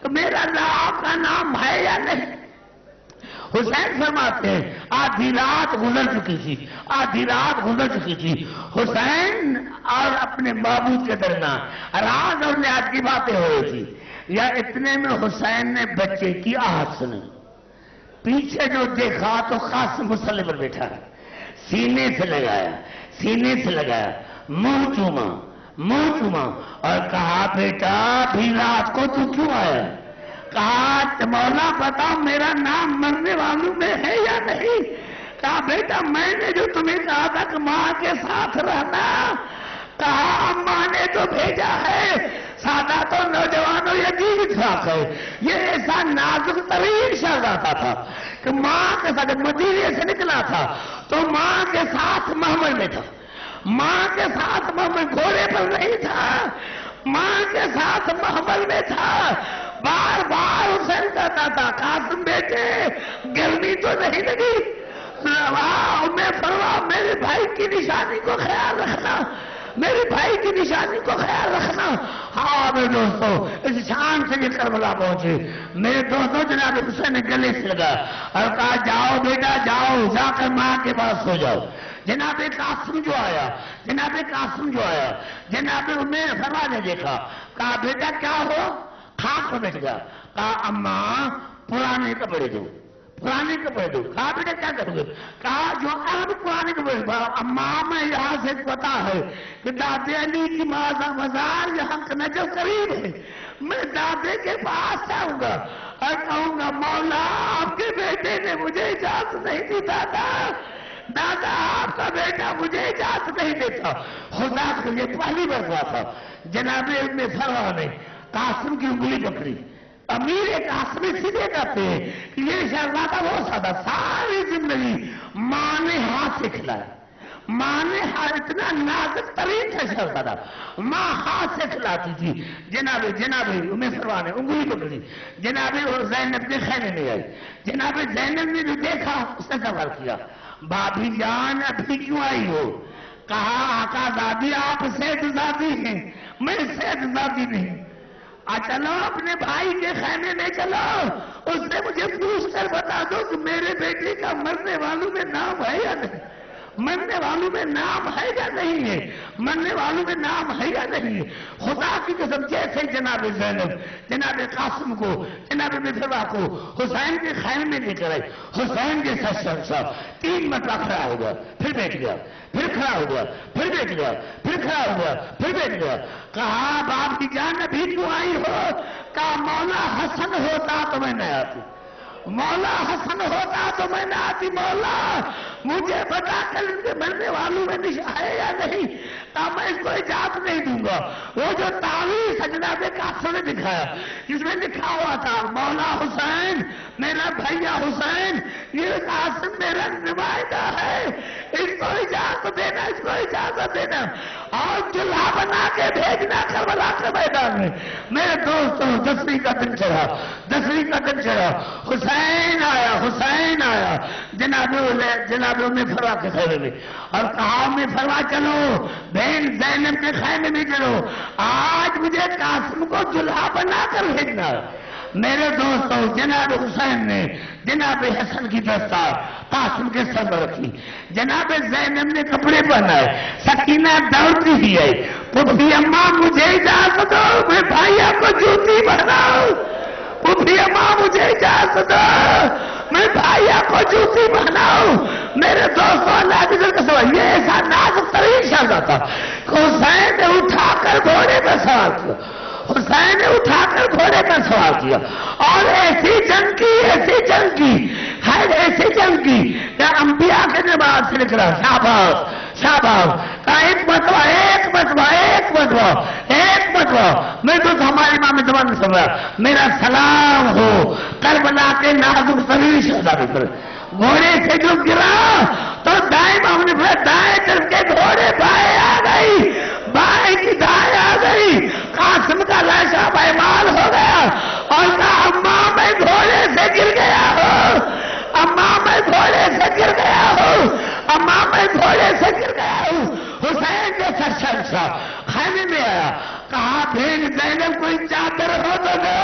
کہ میرا آپ کا نام ہے یا نہیں۔ حسین فرماتے ہیں آدھی رات گزر چکی تھی، آدھی رات گزر چکی تھی، حسین اور اپنے معبود کے درمیان راز اور نیاز کی باتیں ہو رہی تھی، یا اتنے میں حسین نے بچے کی آہٹ سنی، پیچھے جو دیکھا تو قاسم مصلی پر بیٹھا ہے، سینے سے لگایا، منہ چوما اور کہا بیٹا بھی رات کو تو کیوں آیا؟ کہا مولا بتاؤ میرا نام مرنے والوں میں ہے یا نہیں؟ کہا بیٹا میں نے جو تمہیں کہا تھا کہ ماں کے ساتھ رہنا، کہا اماں نے تو بھیجا ہے، سادہ تو نوجوانوں یہ عجیب اتفاق ہے، یہ ایسا نازک ترین شہزادہ تھا کہ ماں کے ساتھ مدینے سے نکلا تھا تو ماں کے ساتھ محمل میں تھا، ماں کے ساتھ محمل گھوڑے پر نہیں تھا، ماں کے ساتھ محمل میں تھا۔ بار بار حسین کہتا تھا قاسم بیٹے گرمی تو نہیں لگی، میں فرما میرے بھائی کی نشانی کو خیال رکھنا، میرے بھائی کی نشانی کو خیال رکھنا۔ ہاں میرے دوستو اس شان سے یہ کربلا پہنچے، میرے دوستو جناب حسین نے گلے سے لگا اور کہا جاؤ بیٹا جاؤ، جا کر ماں کے پاس سو جاؤ۔ جناب قاسم جو آیا، جناب میں فرما نے دیکھا، کہا بیٹا کیا ہو؟ خاک پر بیٹھ گیا، کہا اماں پرانے کپڑے دو۔ کہا بیٹا کیا کرو گے؟ کہا جو اب پرانے کپڑے، اماں میں یہاں سے پتا ہے کہ دادے علی کی مزار یہاں نجف قریب ہے، میں دادے کے پاس جاؤں گا اور کہوں گا مولا آپ کے بیٹے نے مجھے اجازت نہیں دی، دادا آپ کا بیٹا مجھے اجازت نہیں دیتا۔ خدا کے لیے پہلی بار ہوا تھا جناب ابن فروا نے قاسم کی انگلی پکڑی، امیر قاسم سیدھے کہتے ہیں کہ یہ شہزادہ وہ سادہ ساری زندگی ماں نے ہاتھ سے کھلایا، ماں نے اتنا نازک ترین تھا شہزادہ، ماں ہاتھ سے کھلاتی تھی۔ جناب ام فروا نے انگلی پکڑی، جناب زینب کے خیمے میں آئی، جناب زینب نے جو دیکھا اس نے سوال کیا بھابھی جان ابھی کیوں آئی ہو؟ کہا آقا دادی آپ سید زادی ہیں، میں سید زادی نہیں۔ چلو اپنے بھائی کے خیمے میں چلو، اس سے مجھے پوچھ کر بتا دو کہ میرے بیٹے کا مرنے والوں میں نام ہے یا نہیں، مرنے والوں میں نام ہے یا نہیں ہے، مرنے والوں میں نام ہے یا نہیں ہے۔ خدا کی قسم جیسے جناب زینب جناب قاسم کو جناب مصطفیٰ کو حسین کے خیمے میں لے کر آئی، حسین کے ساتھ 3 مرتبہ کھڑا ہو گیا، پھر بیٹھ گیا، پھر کھڑا ہو گیا، پھر بیٹھ گیا، پھر کھڑا ہو گیا، پھر بیٹھ گیا۔ کہا باپ کی جان ابھی کیوں آئی ہو؟ کہا مولا حسن ہوتا تو میں نہ آتی، مولا حسن ہوتا تو میں نہ آتی، مولا مجھے بتا کر ان کے مرنے والوں میں نشان ہے یا نہیں، کہا میں اس کو اجازت نہیں دوں گا۔ وہ جو تعویذ جناب قاسم نے دکھایا جس میں لکھا ہوا تھا مولا حسین میرا بھیا حسین، یہ قاسم میرا نمائندہ ہے، اس کو اجازت دینا، اس کو اجازت دینا اور دلہا بنا کے بھیجنا کربلا کے میدان میں۔ میرے دوستوں 10ویں کا دن چڑھا، حسین آیا جناب ام فروا کے خیمے میں اور کہا ام فروا چلو بہن زینب کے خیمے میں چلو، آج مجھے قاسم کو دلہا بنا کر بھیجنا۔ میرے دوستوں جناب حسین نے جناب حسن کی دستار قاسم کے سر پر رکھی، جناب زینب نے کپڑے پہنائے، سکینہ دوڑتی ہی آئی، پھوپھی اماں مجھے اجازت دو میں بھائیا کو جوتی پہناؤں، پھوپھی اماں مجھے اجازت دو میں بھائیا کو جوتی پہناؤں۔ میرے دوستوں اللہ کی قسم یہ ایسا نازک ترین شہزادہ تھا، حسین نے اٹھا کر گھوڑے پہ سوار کیا، حسین نے اٹھا کر گھوڑے پر سوار کیا اور ایسی جنگ کی خیر ایسی جنگ کی کہ انبیاء کے نماز سے نکلا شاباش کا ایک مرتبہ میں تو ہمارے امام زمان سن رہا میرا سلام ہو کربلا کے نازک ترین شہزادے پر گھوڑے سے جو گرا تو دائیں امام نے پھر دائیں طرف کے گھوڑے بائیں آ گئی بائیں کی دائیں آ گئی قاسم کا لاشا پائمال ہو گیا اور کہا اماں میں گھوڑے سے گر گیا ہوں حسین نے سرشا خیمے میں آیا کہا پھر زینب کوئی چادر ہو تو دو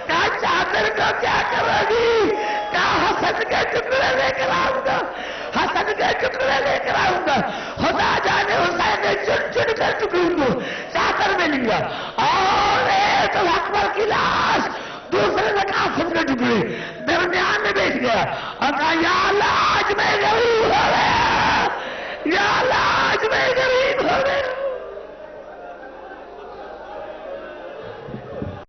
کہا چادر کو کیا کرو گی کہا حسن کے ٹکڑے لے کر آؤں گا خدا جانے حسین نے چن کر ٹکڑوں کو چادر میں لیا اور ایک اکبر کی لاش دوسرے نے قاسم کے ٹکڑے درمیان میں بیٹھ گیا اور کہا یا اللہ آج میں ضرور ہو رہے